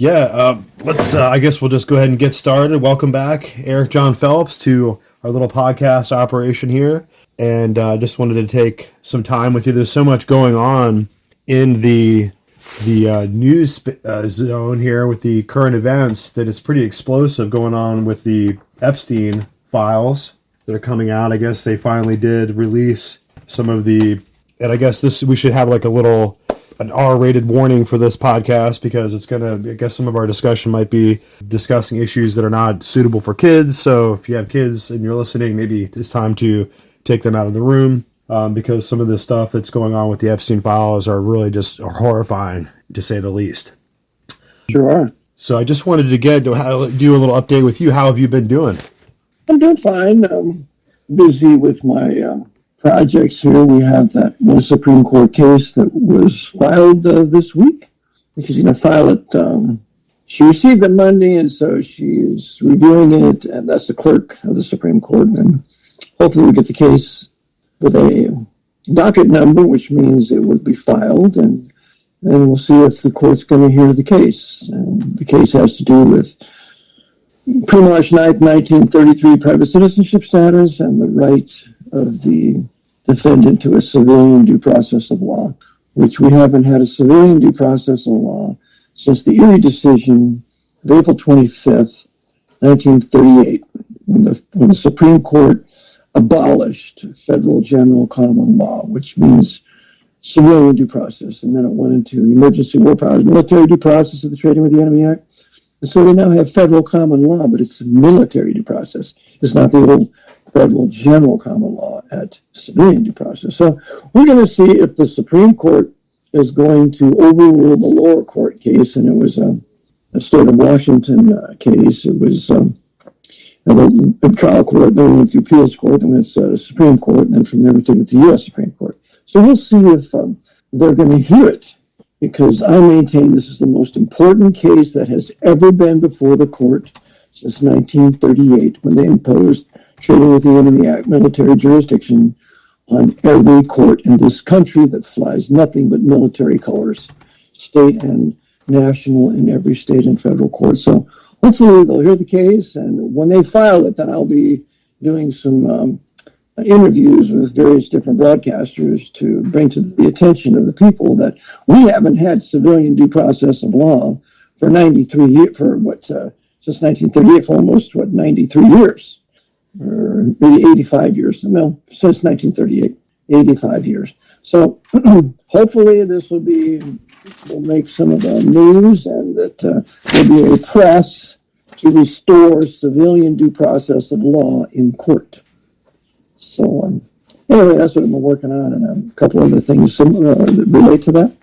Let's. I guess we'll just go ahead and get started. Welcome back, Eric John Phelps, to our little podcast operation here. And just wanted to take some time with you. There's so much going on in the news zone here with the current events that it's pretty explosive going on with the Epstein files that are coming out. I guess they finally did release some of the, and I guess we should have like an R-rated warning for this podcast because it's going to, I guess some of our discussion might be discussing issues that are not suitable for kids. So if you have kids and you're listening, maybe it's time to take them out of the room because some of the stuff that's going on with the Epstein files are really just horrifying, to say the least. Sure are. So I just wanted to do a little update with you. How have you been doing? I'm doing fine. I'm busy with my projects here. We have that one Supreme Court case that was filed this week, because file it. She received it Monday, and so she's reviewing it, and that's the clerk of the Supreme Court. And hopefully we get the case with a docket number, which means it will be filed, and then we'll see if the court's going to hear the case. And the case has to do with pre-March 9th, 1933 private citizenship status and the right of the defendant to a civilian due process of law, which we haven't had a civilian due process of law since the Erie decision of April 25th, 1938, when the Supreme Court abolished federal general common law, which means civilian due process, and then it went into emergency war powers, military due process of the Trading with the Enemy Act. And so they now have federal common law, but it's a military due process. It's not the old federal general common law at civilian due process. So we're going to see if the Supreme Court is going to overrule the lower court case, and it was a state of Washington case. It was the trial court, then we went to appeals court, then it's Supreme Court, and then from there we took it to the U.S. Supreme Court. So we'll see if they're going to hear it, because I maintain this is the most important case that has ever been before the court since 1938, when they imposed Trading with the Enemy Act military jurisdiction on every court in this country that flies nothing but military colors, state and national, in every state and federal court. So hopefully they'll hear the case, and when they file it, then I'll be doing some interviews with various different broadcasters to bring to the attention of the people that we haven't had civilian due process of law for 93 years, since 1938, for almost 93 years, or maybe 85 years. No, since 1938, 85 years. So hopefully this will make some of the news, and that there'll be a press to restore civilian due process of law in court. So anyway, that's what I've been working on, and a couple other things that relate to that.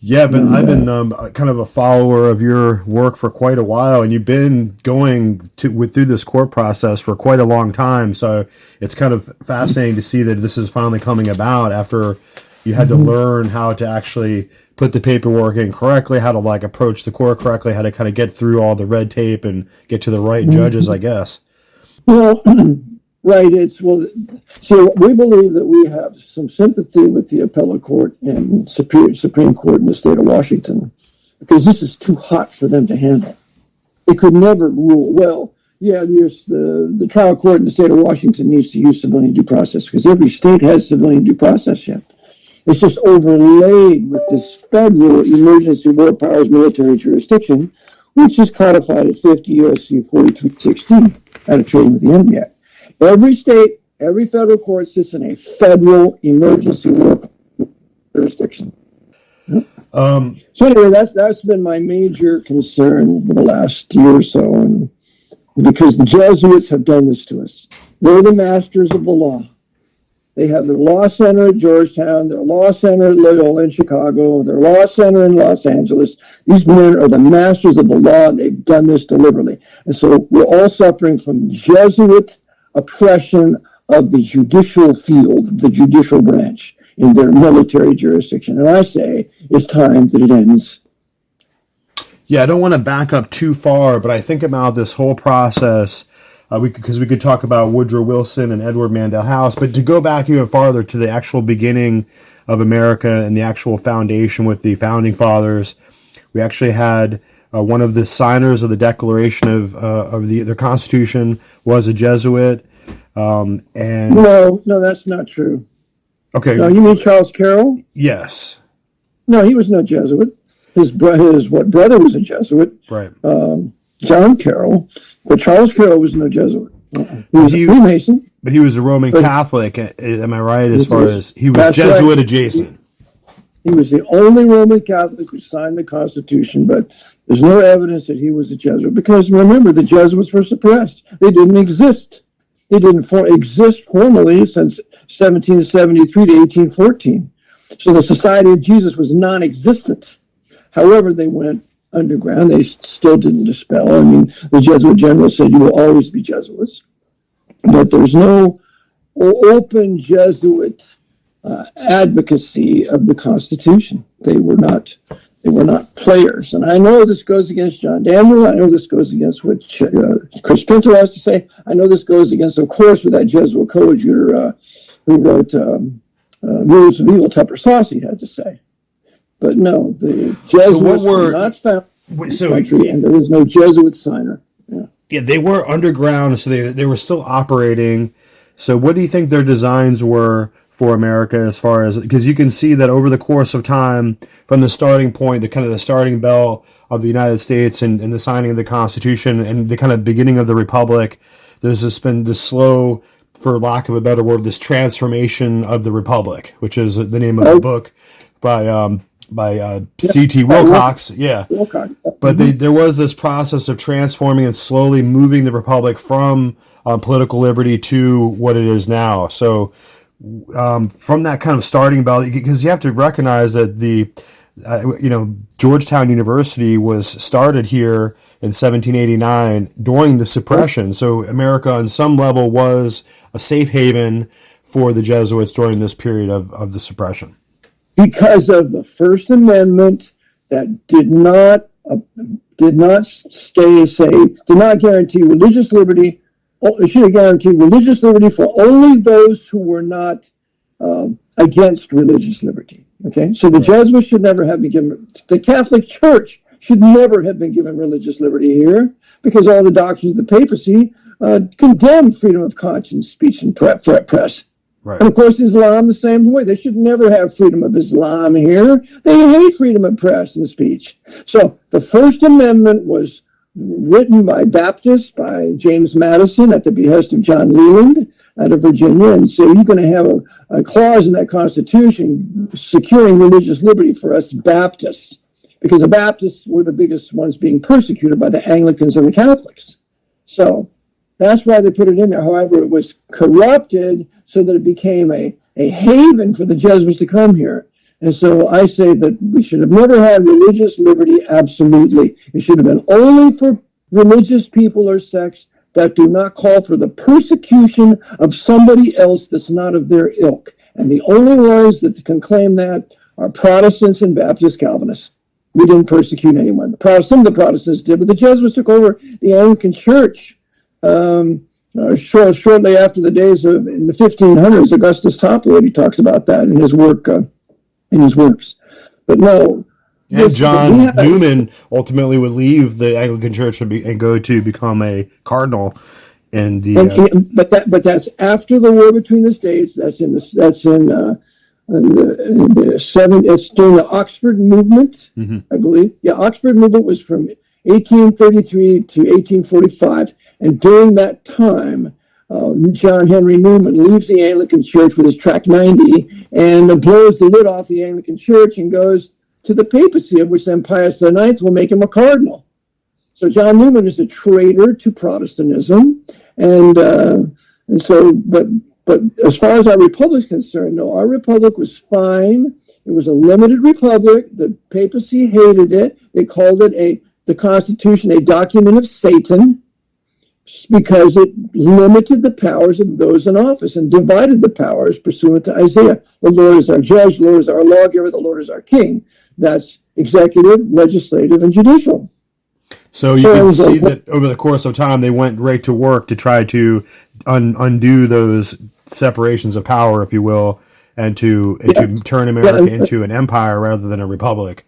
Yeah, but I've been kind of a follower of your work for quite a while, and you've been going through this court process for quite a long time. So it's kind of fascinating to see that this is finally coming about after you had to learn how to actually put the paperwork in correctly, how to approach the court correctly, how to kind of get through all the red tape and get to the right judges, I guess. Well, right. So we believe that we have some sympathy with the appellate court and Supreme Court in the state of Washington, because this is too hot for them to handle. They could never rule, well, yeah, the trial court in the state of Washington needs to use civilian due process, because every state has civilian due process yet. It's just overlaid with this federal emergency war powers military jurisdiction, which is codified at 50 U.S.C. 4316 out of Trading with the Enemy Act. Every state, every federal court sits in a federal emergency war jurisdiction. So anyway, that's been my major concern for the last year or so, and because the Jesuits have done this to us. They're the masters of the law. They have their law center at Georgetown, their law center at Loyola in Chicago, their law center in Los Angeles. These men are the masters of the law, and they've done this deliberately. And so we're all suffering from Jesuit oppression of the judicial field, the judicial branch in their military jurisdiction. And I say it's time that it ends. Yeah, I don't want to back up too far, but I think about this whole process because we could talk about Woodrow Wilson and Edward Mandell House, but to go back even farther to the actual beginning of America and the actual foundation with the founding fathers, we actually had One of the signers of the Declaration of their Constitution was a Jesuit. And No, that's not true. okay, No, you mean Charles Carroll? yes, No, he was no Jesuit. His brother was a Jesuit, right. John Carroll, but Charles Carroll was no Jesuit. He was a Freemason. But he was a Roman Catholic. Am I right? As far as he was Jesuit adjacent. He was the only Roman Catholic who signed the Constitution, but there's no evidence that he was a Jesuit because remember, the Jesuits were suppressed. They didn't exist. They didn't exist formally since 1773 to 1814. So the Society of Jesus was non-existent. However, they went underground. They still didn't dispel. I mean, the Jesuit general said you will always be Jesuits, but there's no open Jesuit advocacy of the Constitution. They were not players. And I know this goes against John Daniel. I know this goes against what Chris Pinto has to say. I know this goes against, of course, what that Jesuit coadjutor who wrote Rulers of Evil, Tupper Saucy, had to say. But no, the Jesuits were not found in the country, and there was no Jesuit signer. Yeah, they were underground, so they were still operating. So what do you think their designs were for America as far as, because you can see that over the course of time, from the starting point, the starting bell of the United States and the signing of the Constitution and the kind of beginning of the Republic, there's just been this slow, for lack of a better word, this transformation of the Republic, which is the name of the book by C.T. Wilcox. Yeah. But there was this process of transforming and slowly moving the Republic from political liberty to what it is now. So from that kind of starting bell, because you have to recognize that Georgetown University was started here in 1789 during the suppression. So America on some level was a safe haven for the Jesuits during this period of the suppression. Because of the First Amendment that did not guarantee religious liberty. It should have guaranteed religious liberty for only those who were not against religious liberty. Okay, so the Jesuits should never have been given. The Catholic Church should never have been given religious liberty here because all the doctrines of the papacy condemned freedom of conscience, speech, and press. Right. And of course, Islam the same way. They should never have freedom of Islam here. They hate freedom of press and speech. So the First Amendment was written by Baptists, by James Madison at the behest of John Leland out of Virginia. And so you're going to have a clause in that Constitution securing religious liberty for us Baptists, because the Baptists were the biggest ones being persecuted by the Anglicans and the Catholics. So that's why they put it in there. However, it was corrupted so that it became a haven for the Jesuits to come here. And so I say that we should have never had religious liberty, absolutely. It should have been only for religious people or sects that do not call for the persecution of somebody else that's not of their ilk. And the only ones that can claim that are Protestants and Baptist Calvinists. We didn't persecute anyone. Some of the Protestants did, but the Jesuits took over the Anglican Church. Shortly after the days of in the 1500s, Augustus Toplady talks about that in his work, in his works. But no, and John Newman ultimately would leave the Anglican Church and go to become a cardinal. But that's after the war between the states. It's during the Oxford movement, I believe. Yeah, Oxford movement was from 1833 to 1845. And during that time, John Henry Newman leaves the Anglican Church with his Tract 90 and blows the lid off the Anglican Church and goes to the papacy, of which then Pius IX will make him a cardinal. So John Newman is a traitor to Protestantism. And so, but as far as our republic is concerned, no, our republic was fine. It was a limited republic. The papacy hated it. They called it the Constitution a document of Satan, because it limited the powers of those in office and divided the powers pursuant to Isaiah. The Lord is our judge, the Lord is our lawgiver, the Lord is our king. That's executive, legislative, and judicial. So you can see that over the course of time, they went right to work to try to undo those separations of power, if you will, and to turn America into an empire rather than a republic.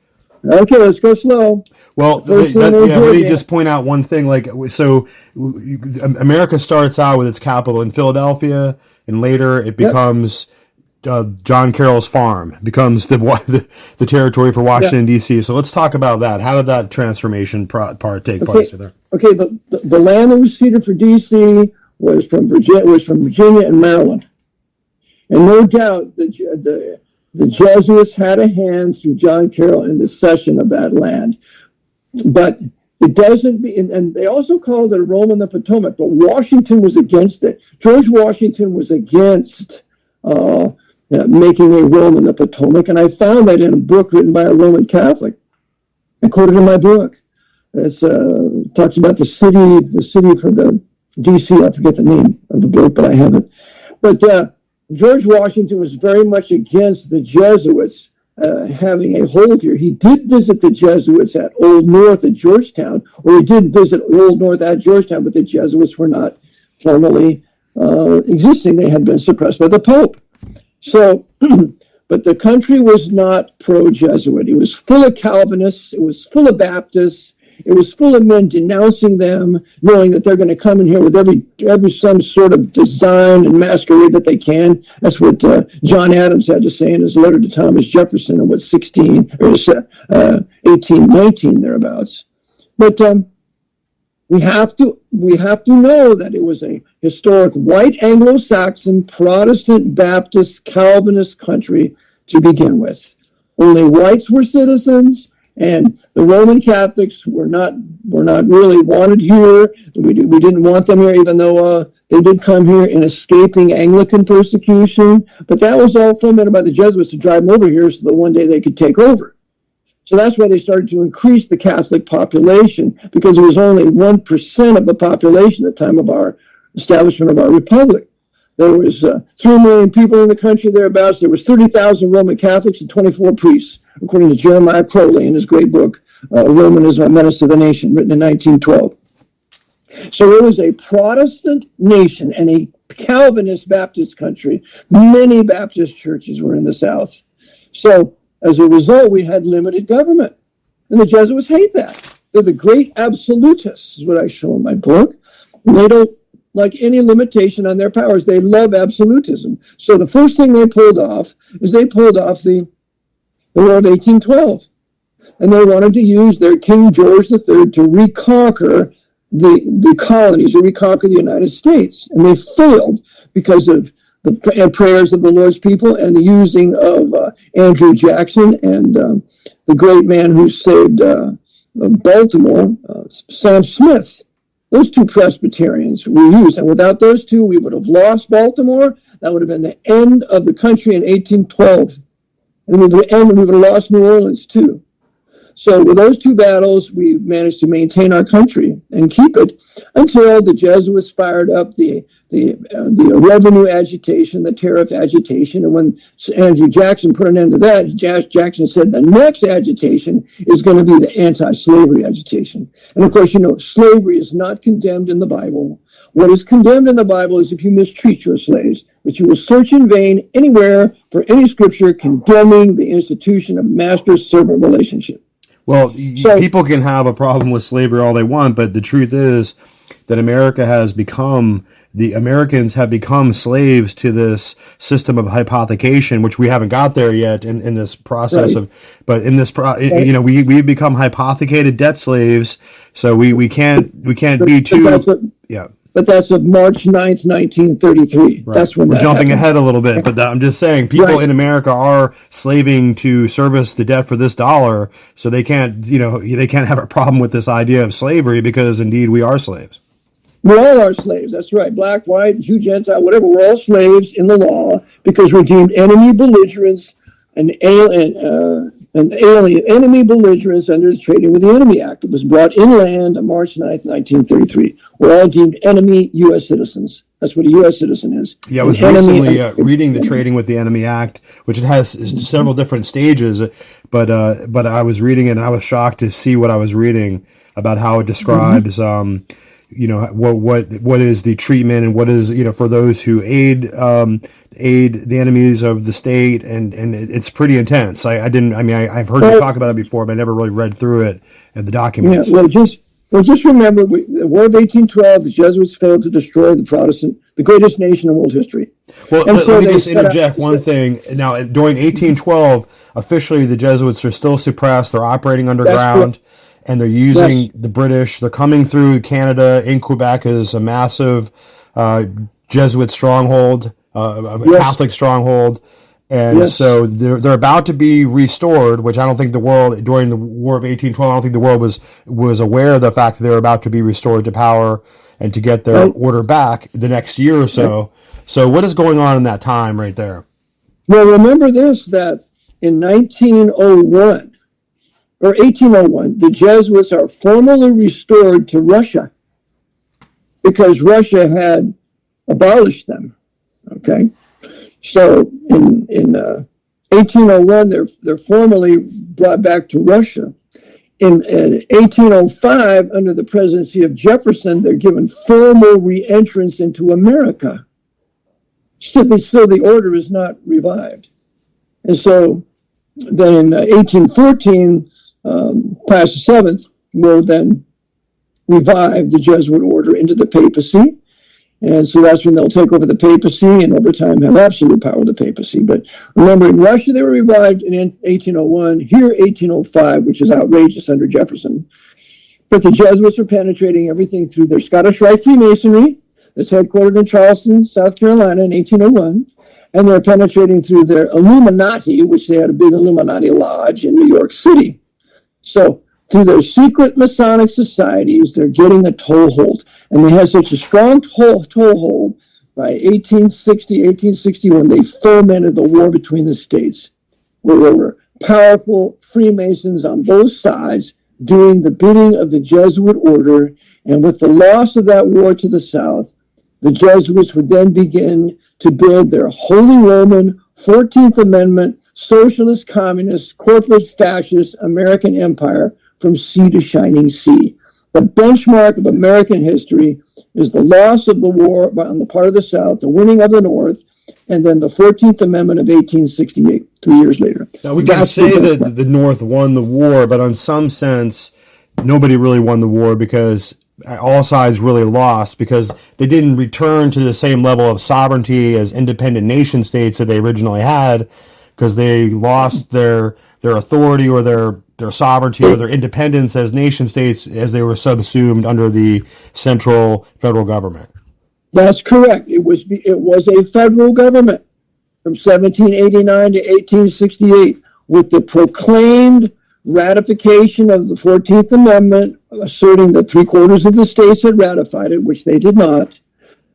Okay, let's go slow. Well, let me just point out one thing. Like, so America starts out with its capital in Philadelphia, and later it becomes John Carroll's farm, becomes the territory for Washington, D.C. So let's talk about that. How did that transformation part take place there? Okay, the land that was ceded for D.C. was from Virginia and Maryland. And no doubt the Jesuits had a hand through John Carroll in the cession of that land. But it doesn't be, and they also called it a Rome on the Potomac, but Washington was against it. George Washington was against making a Rome on the Potomac, and I found that in a book written by a Roman Catholic. I quoted in my book. It talks about the city for the D.C. I forget the name of the book, but I have it. But George Washington was very much against the Jesuits having a hold here. He did visit the Jesuits at Old North at Georgetown, or he did visit Old North at Georgetown, but the Jesuits were not formally existing. They had been suppressed by the Pope. So, but the country was not pro-Jesuit. It was full of Calvinists. It was full of Baptists. It was full of men denouncing them, knowing that they're going to come in here with every some sort of design and masquerade that they can. That's what John Adams had to say in his letter to Thomas Jefferson in 1819 thereabouts. But we have to know that it was a historic white Anglo-Saxon Protestant Baptist Calvinist country to begin with. Only whites were citizens. And the Roman Catholics were not really wanted here. We didn't want them here, even though they did come here in escaping Anglican persecution. But that was all fomented by the Jesuits to drive them over here so that one day they could take over. So that's why they started to increase the Catholic population, because it was only 1% of the population at the time of our establishment of our republic. There was 3 million people in the country thereabouts. There was 30,000 Roman Catholics and 24 priests, according to Jeremiah Crowley in his great book, Romanism, a Menace to the Nation, written in 1912. So it was a Protestant nation and a Calvinist Baptist country. Many Baptist churches were in the South. So as a result, we had limited government. And the Jesuits hate that. They're the great absolutists, is what I show in my book. And they don't like any limitation on their powers. They love absolutism. So the first thing they pulled off is the War of 1812. And they wanted to use their King George III to reconquer the colonies, to reconquer the United States. And they failed because of the prayers of the Lord's people and the using of Andrew Jackson and the great man who saved Baltimore, Sam Smith. Those 2 Presbyterians were used, and without those 2, we would have lost Baltimore. That would have been the end of the country in 1812. And we would have lost New Orleans, too. So with those 2 battles, we managed to maintain our country and keep it until the Jesuits fired up the revenue agitation, the tariff agitation. And when Andrew Jackson put an end to that, Jackson said the next agitation is going to be the anti-slavery agitation. And of course, slavery is not condemned in the Bible. What is condemned in the Bible is if you mistreat your slaves, but you will search in vain anywhere for any scripture condemning the institution of master-servant relationship. Well, people can have a problem with slavery all they want, but the truth is that the Americans have become slaves to this system of hypothecation, which we haven't got there yet in this process right. We've become hypothecated debt slaves, so we can't be too, yeah. But that's of March 9th, 1933. Right. That's when we're jumping happened. ahead a little bit, but I'm just saying people in America are slaving to service the debt for this dollar, so they can't have a problem with this idea of slavery because indeed we are slaves. We all are slaves. That's right. Black, white, Jew, Gentile, whatever. We're all slaves in the law because we're deemed enemy belligerents and enemy belligerents under the Trading with the Enemy Act that was brought inland on March 9th, 1933. We're all deemed enemy U.S. citizens. That's what a U.S. citizen is. Yeah, I was recently reading the Trading with the Enemy Act, which it has several different stages, but I was reading it and I was shocked to see what I was reading about how it describes what is the treatment, and what is, for those who aid the enemies of the state, and it's pretty intense. I've heard you talk about it before, but I never really read through it and the documents. Yeah, just remember, the War of 1812, the Jesuits failed to destroy the greatest nation in world history. Well, let me just interject one thing. Now, during 1812, officially the Jesuits are still suppressed. They're operating underground, and they're using the British. They're coming through Canada. In Quebec is a massive Jesuit stronghold, Catholic stronghold. And so they're about to be restored, which I don't think the world, during the War of 1812, I don't think the world was aware of the fact that they were about to be restored to power and to get their order back the next year or so. So what is going on in that time right there? Well, remember this, that in 1901, or 1801, the Jesuits are formally restored to Russia because Russia had abolished them. Okay? So in 1801, they're formally brought back to Russia. In 1805, under the presidency of Jefferson, they're given formal re-entrance into America. Still, the order is not revived. And so then in 1814, Pius VII will then revive the Jesuit order into the papacy. And so that's when they'll take over the papacy and over time have absolute power of the papacy. But remember, in Russia, they were revived in 1801, here 1805, which is outrageous under Jefferson. But the Jesuits are penetrating everything through their Scottish Rite Freemasonry, that's headquartered in Charleston, South Carolina in 1801. And they're penetrating through their Illuminati, which they had a big Illuminati lodge in New York City. So through their secret Masonic societies, they're getting a toehold. And they had such a strong toehold by 1860, 1861, they fomented the war between the states, where there were powerful Freemasons on both sides doing the bidding of the Jesuit order. And with the loss of that war to the South, the Jesuits would then begin to build their Holy Roman 14th Amendment, socialist, communist, corporate, fascist American empire from sea to shining sea. The benchmark of American history is the loss of the war on the part of the South, the winning of the North, and then the 14th Amendment of 1868, 3 years later. Now, we can say that the North won the war, but in some sense, nobody really won the war because all sides really lost, because they didn't return to the same level of sovereignty as independent nation states that they originally had, because they lost their authority or their sovereignty or their independence as nation states as they were subsumed under the central federal government. That's correct. It was a federal government from 1789 to 1868 with the proclaimed ratification of the 14th Amendment, asserting that 3/4 of the states had ratified it, which they did not.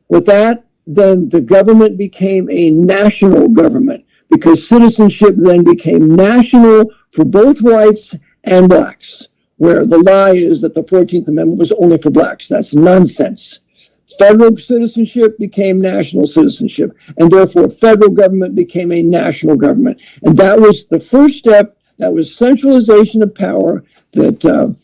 With that, then the government became a national government, because citizenship then became national for both whites and blacks, where the lie is that the 14th Amendment was only for blacks. That's nonsense. Federal citizenship became national citizenship, and therefore federal government became a national government. And that was the first step. That was centralization of power that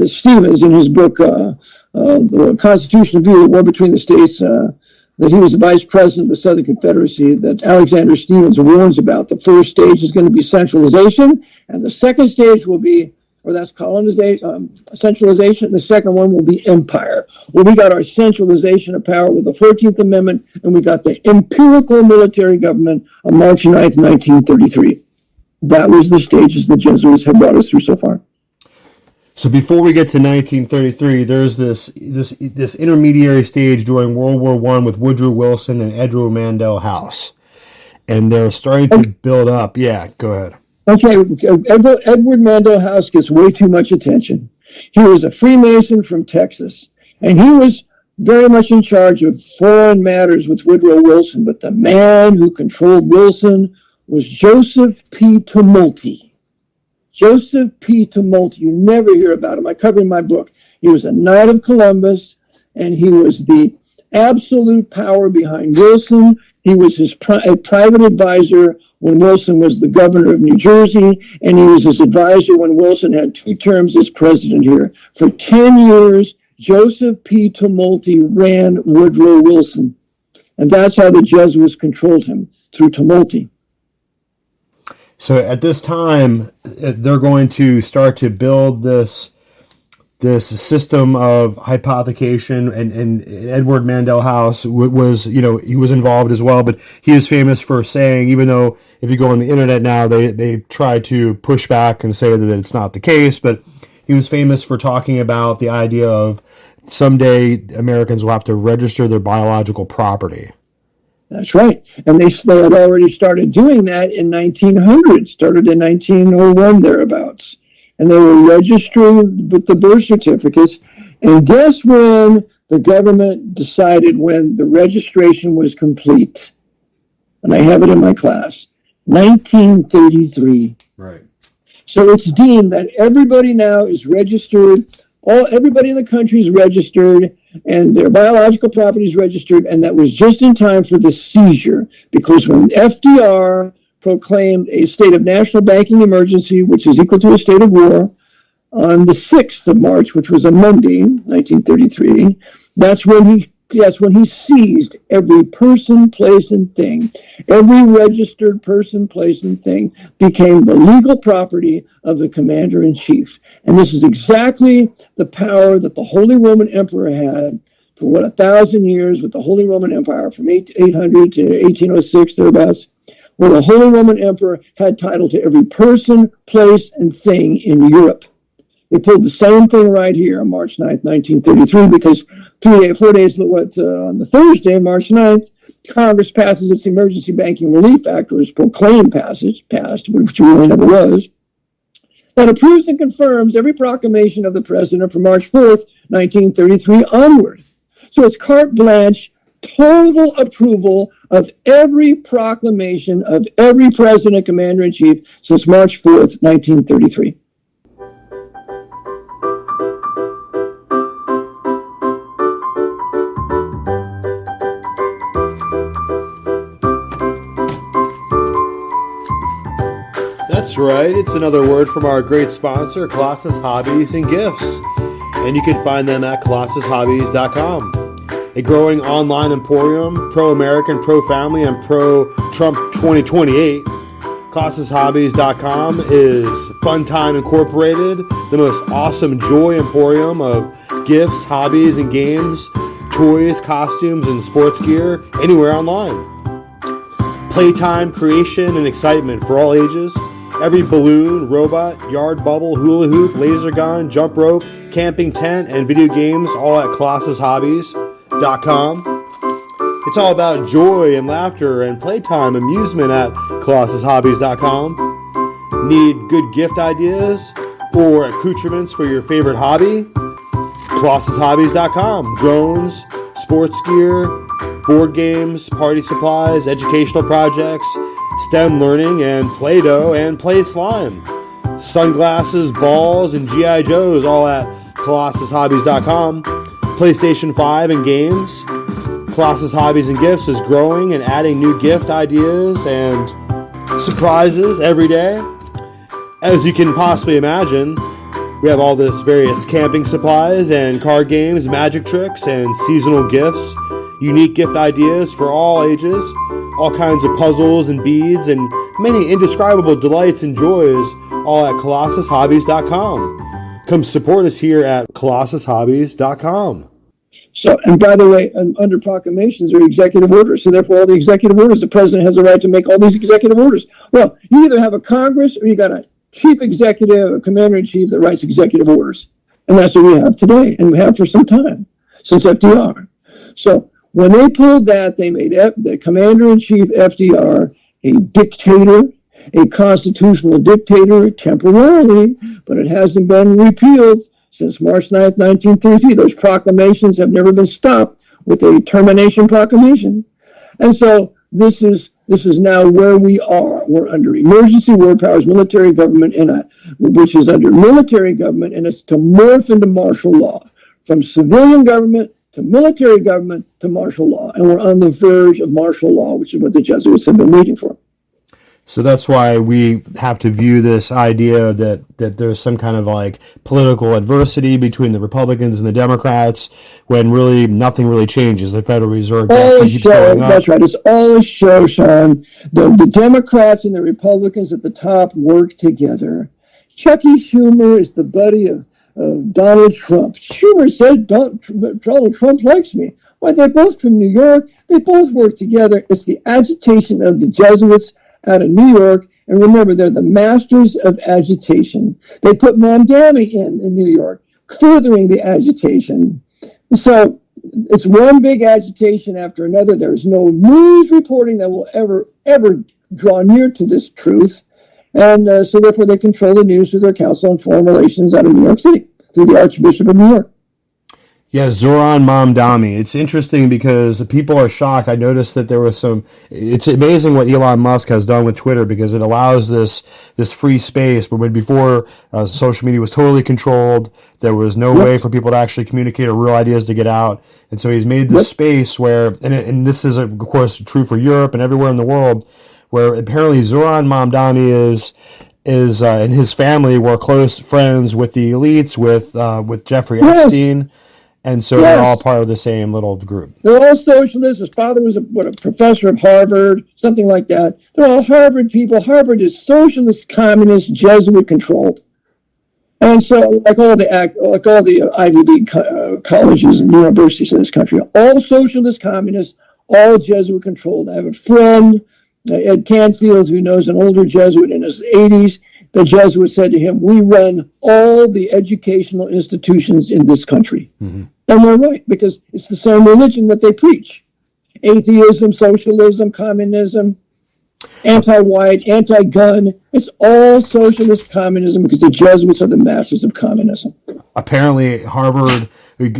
Stevens, in his book, The Constitutional View of the War Between the States, that he was the vice president of the Southern Confederacy, that Alexander Stevens warns about. The first stage is going to be centralization, and the second stage will be, or that's colonization, centralization. The second one will be empire. Well, we got our centralization of power with the 14th Amendment, and we got the empirical military government on March 9th, 1933. That was the stages the Jesuits have brought us through so far. So before we get to 1933, there's this intermediary stage during World War I with Woodrow Wilson and Edward Mandell House, and they're starting to build up. Yeah, go ahead. Okay, Edward Mandell House gets way too much attention. He was a Freemason from Texas, and he was very much in charge of foreign matters with Woodrow Wilson, but the man who controlled Wilson was Joseph P. Tumulty. Joseph P. Tumulty, you never hear about him. I cover in my book. He was a Knight of Columbus, and he was the absolute power behind Wilson. He was his private advisor when Wilson was the governor of New Jersey, and he was his advisor when Wilson had 2 terms as president here. For 10 years, Joseph P. Tumulty ran Woodrow Wilson. And that's how the Jesuits controlled him, through Tumulty. So at this time, they're going to start to build this system of hypothecation, and Edward Mandell House was, he was involved as well, but he is famous for saying, even though if you go on the internet now, they try to push back and say that it's not the case, but he was famous for talking about the idea of someday Americans will have to register their biological property. That's right. And they had already started doing that in 1900, started in 1901 thereabouts. And they were registering with the birth certificates. And guess when the government decided when the registration was complete? And I have it in my class, 1933. Right. So it's deemed that everybody now is registered, everybody in the country is registered, and their biological property is registered, and that was just in time for the seizure, because when FDR proclaimed a state of national banking emergency, which is equal to a state of war, on the 6th of March, which was a Monday, 1933, that's when he seized every person, place, and thing. Every registered person, place, and thing became the legal property of the commander-in-chief. And this is exactly the power that the Holy Roman Emperor had for 1,000 years with the Holy Roman Empire, from 800 to 1806, thereabouts, where the Holy Roman Emperor had title to every person, place, and thing in Europe. They pulled the same thing right here on March 9th, 1933, because 4 days on the Thursday, March 9th, Congress passes its Emergency Banking Relief Act, or its proclaimed passed, which really never was, that approves and confirms every proclamation of the president from March 4th, 1933 onward. So it's carte blanche, total approval of every proclamation of every president, commander-in-chief since March 4th, 1933. That's right. It's another word from our great sponsor, Colossus Hobbies and Gifts. And you can find them at colossushobbies.com. A growing online emporium, pro-American, pro-family, and pro-Trump 2028. colossushobbies.com is Fun Time Incorporated, the most awesome joy emporium of gifts, hobbies, and games, toys, costumes, and sports gear anywhere online. Playtime, creation, and excitement for all ages. Every balloon, robot, yard bubble, hula hoop, laser gun, jump rope, camping tent, and video games, all at colossushobbies.com. It's all about joy and laughter and playtime amusement at colossushobbies.com. Need good gift ideas or accoutrements for your favorite hobby? colossushobbies.com. Drones, sports gear, board games, party supplies, educational projects, STEM learning, and Play-Doh and Play Slime. Sunglasses, balls, and G.I. Joes, all at colossushobbies.com. PlayStation 5 and games. Colossus Hobbies and Gifts is growing and adding new gift ideas and surprises every day. As you can possibly imagine, we have all this various camping supplies and card games, magic tricks, and seasonal gifts. Unique gift ideas for all ages. All kinds of puzzles and beads and many indescribable delights and joys, all at colossushobbies.com. Come support us here at colossushobbies.com. So, and by the way, under proclamations are executive orders. So therefore, all the executive orders, the president has a right to make all these executive orders. Well, you either have a Congress or you got a chief executive, a commander-in-chief that writes executive orders. And that's what we have today, and we have for some time, since FDR. So when they pulled that, they made the commander-in-chief FDR a dictator, a constitutional dictator temporarily, but it hasn't been repealed since March 9th, 1933. Those proclamations have never been stopped with a termination proclamation. And so this is now where we are. We're under emergency war powers, military government, which is under military government, and it's to morph into martial law, from civilian government to military government to martial law. And we're on the verge of martial law, which is what the Jesuits have been waiting for. So that's why we have to view this idea that there's some kind of like political adversity between the Republicans and the Democrats when really nothing really changes. The Federal Reserve debt keeps going up. That's right. It's all a show, Sean. The Democrats and the Republicans at the top work together. Chucky Schumer is the buddy of Donald Trump. Schumer said Donald Trump likes me. Why, they're both from New York. They both work together. It's the agitation of the Jesuits out of New York. And remember, they're the masters of agitation. They put Mamdani in New York, furthering the agitation. So it's one big agitation after another. There's no news reporting that will ever draw near to this truth. And so therefore they control the news through their Council on Foreign Relations out of New York City, through the Archbishop of New York. Yeah, Zoran Mamdani. It's interesting because people are shocked. I noticed that there was some. It's amazing what Elon Musk has done with Twitter because it allows this free space. But when before social media was totally controlled, there was no way for people to actually communicate or real ideas to get out. And so he's made this space where, and this is of course true for Europe and everywhere in the world, where apparently Zoran Mamdani is and his family were close friends with the elites, with Jeffrey Epstein. And so they're all part of the same little group. They're all socialists. His father was a professor of Harvard, something like that. They're all Harvard people. Harvard is socialist, communist, Jesuit controlled. And so, like all the Ivy League colleges and universities in this country, all socialist, communist, all Jesuit controlled. I have a friend, Ed Canfield, who knows an older Jesuit in his 80s. The Jesuit said to him, "We run all the educational institutions in this country." Mm-hmm. And they're right, because it's the same religion that they preach. Atheism, socialism, communism, anti-white, anti-gun. It's all socialist communism because the Jesuits are the masters of communism. Apparently, Harvard,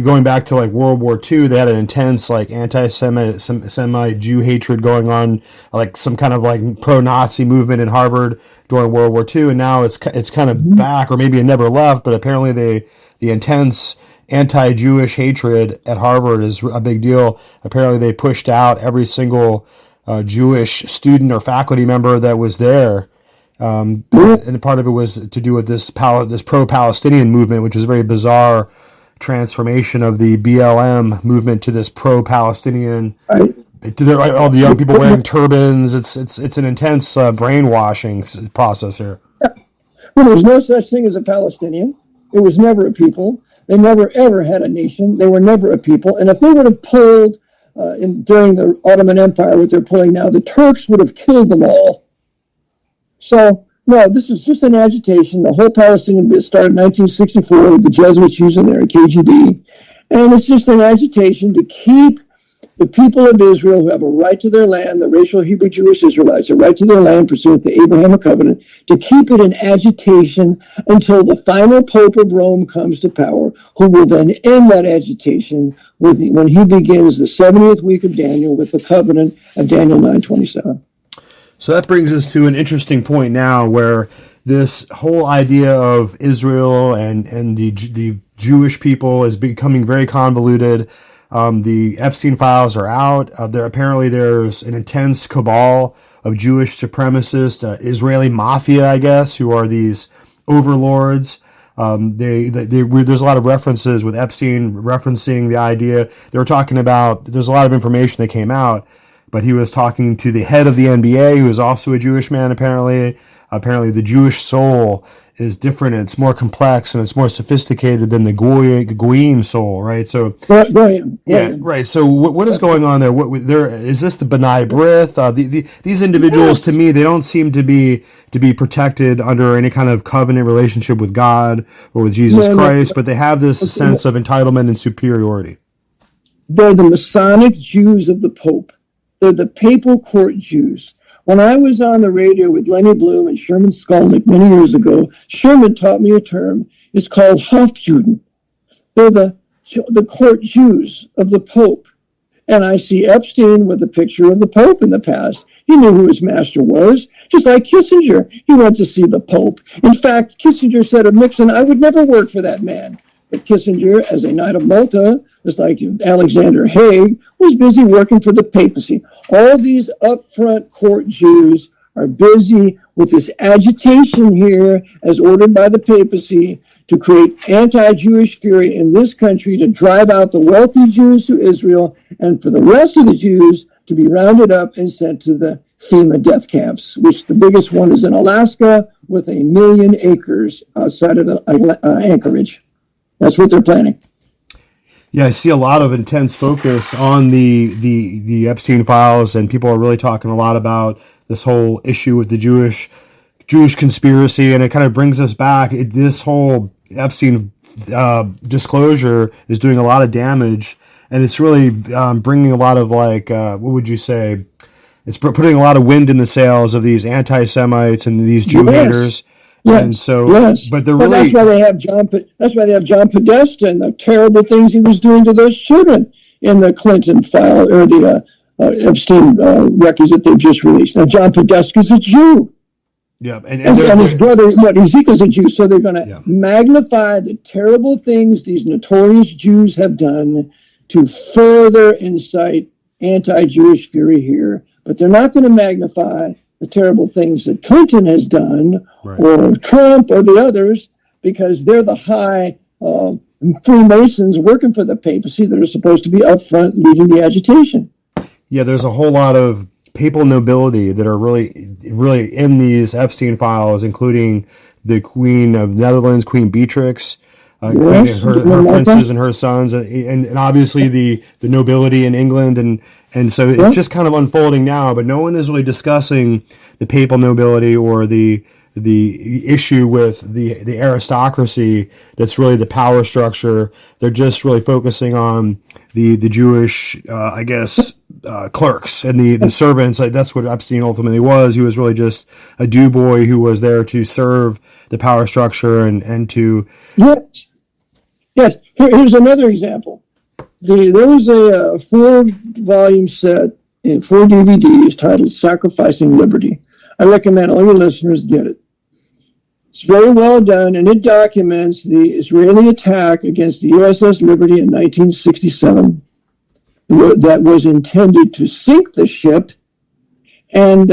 going back to like World War II, they had an intense like anti-Semite Jew hatred going on, like some kind of like pro-Nazi movement in Harvard during World War II, and now it's kind of back, or maybe it never left. But apparently, the intense anti-Jewish hatred at Harvard is a big deal. Apparently, they pushed out every single Jewish student or faculty member that was there. And part of it was to do with this pro-Palestinian movement, which is a very bizarre transformation of the BLM movement to this pro-Palestinian. Right. All the young people wearing turbans. It's an intense brainwashing process here. Well, there's no such thing as a Palestinian. It was never a people. They never ever had a nation. They were never a people. And if they would have pulled during the Ottoman Empire, what they're pulling now, the Turks would have killed them all. So, no, this is just an agitation. The whole Palestinian bit started in 1964 with the Jesuits using their KGB. And it's just an agitation to keep the people of Israel, who have a right to their land, the racial Hebrew Jewish Israelites, a right to their land pursuant to the Abrahamic covenant, to keep it in agitation until the final Pope of Rome comes to power, who will then end that agitation when he begins the 70th week of Daniel with the covenant of Daniel 9:27. So that brings us to an interesting point now where this whole idea of Israel and the Jewish people is becoming very convoluted. The Epstein files are out. There's an intense cabal of Jewish supremacist Israeli mafia, I guess, who are these overlords. There's a lot of references with Epstein referencing the idea. They were talking about, there's a lot of information that came out, but he was talking to the head of the NBA, who is also a Jewish man, apparently. Apparently the Jewish soul is different, and it's more complex, and it's more sophisticated than the Goyim soul, right? So, right. So, what is going on there? Is this the B'nai B'rith? These individuals, to me, they don't seem to be protected under any kind of covenant relationship with God or with Jesus Christ, but they have this sense of entitlement and superiority. They're the Masonic Jews of the Pope. They're the papal court Jews. When I was on the radio with Lenny Bloom and Sherman Skolnick many years ago, Sherman taught me a term. It's called Hofjuden. They're the court Jews of the Pope. And I see Epstein with a picture of the Pope in the past. He knew who his master was, just like Kissinger. He went to see the Pope. In fact, Kissinger said of Nixon, "I would never work for that man." But Kissinger, as a Knight of Malta, just like Alexander Haig, was busy working for the papacy. All these upfront court Jews are busy with this agitation here, as ordered by the papacy, to create anti-Jewish fury in this country, to drive out the wealthy Jews to Israel, and for the rest of the Jews to be rounded up and sent to the FEMA death camps, which the biggest one is in Alaska with 1 million acres outside of Anchorage. That's what they're planning. Yeah, I see a lot of intense focus on the Epstein files, and people are really talking a lot about this whole issue with the Jewish conspiracy, and it kind of brings us back. This whole Epstein disclosure is doing a lot of damage, and it's really bringing a lot of what would you say? It's putting a lot of wind in the sails of these anti-Semites and these Jew haters. Yes. And so, yes. But they're really. That's why they have John. That's why they have John Podesta and the terrible things he was doing to those children in the Clinton file or the Epstein records that they've just released. Now, John Podesta is a Jew. Yeah, and his brother, Ezekiel's a Jew. So they're going to magnify the terrible things these notorious Jews have done to further incite anti-Jewish fury here. But they're not going to magnify the terrible things that Clinton has done, right, or Trump or the others, because they're the high Freemasons working for the papacy that are supposed to be up front leading the agitation. Yeah, there's a whole lot of papal nobility that are really in these Epstein files, including the Queen of Netherlands, Queen Beatrix, yes, her princes and her sons, and obviously the nobility in England, and so it's just kind of unfolding now. But no one is really discussing the papal nobility or the issue with the aristocracy. That's really the power structure. They're just really focusing on the Jewish, clerks and the servants. That's what Epstein ultimately was. He was really just a Jew boy who was there to serve the power structure and to. Yes. Here's another example. There was a 4-volume set in 4 DVDs titled "Sacrificing Liberty." I recommend all your listeners get it. It's very well done, and it documents the Israeli attack against the USS Liberty in 1967 that was intended to sink the ship, and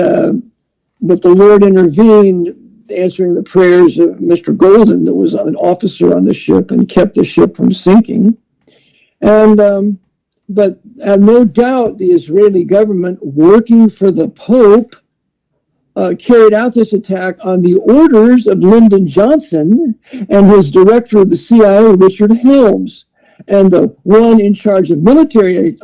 but the Lord intervened, answering the prayers of Mr. Golden, that was an officer on the ship, and kept the ship from sinking. And but no doubt the Israeli government, working for the Pope, carried out this attack on the orders of Lyndon Johnson and his director of the CIA, Richard Helms, and the one in charge of military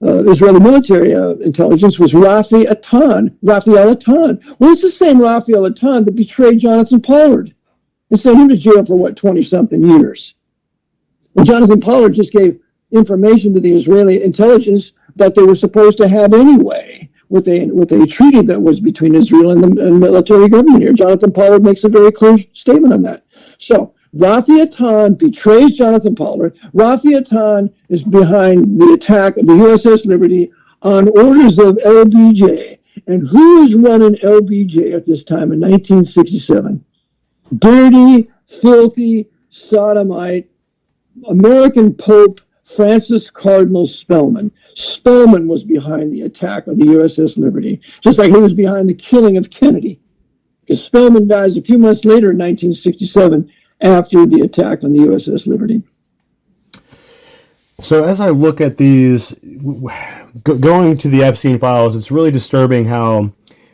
Israeli military intelligence was Raphael Attan. Well, it's the same Raphael Attan that betrayed Jonathan Pollard and sent him to jail for 20-something years. And Jonathan Pollard just gave information to the Israeli intelligence that they were supposed to have anyway, with a treaty that was between Israel and the military government here. Jonathan Pollard makes a very clear statement on that. So Raphael Attan betrays Jonathan Pollard. Raphael Attan is behind the attack of the USS Liberty on orders of LBJ. And who is running LBJ at this time in 1967? Dirty, filthy, sodomite, American Pope Francis Cardinal Spellman. Spellman was behind the attack of the USS Liberty, just like he was behind the killing of Kennedy. Because Spellman dies a few months later in 1967 after the attack on the USS Liberty. So as I look at these, going to the Epstein files, it's really disturbing how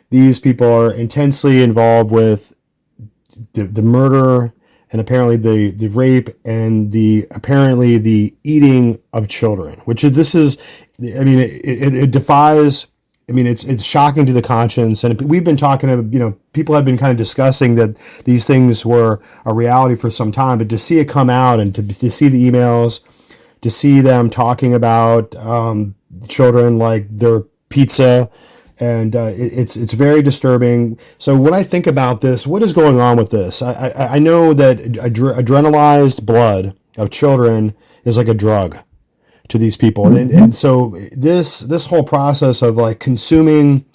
these people are intensely involved with the murder and apparently the rape and apparently the eating of children, which it defies. I mean, it's shocking to the conscience, and we've been talking to, people have been kind of discussing that these things were a reality for some time, but to see it come out and to see the emails, to see them talking about children like their pizza, and it's very disturbing. So when I think about this, what is going on with this? I know that adrenalized blood of children is like a drug to these people, and so this whole process of like consuming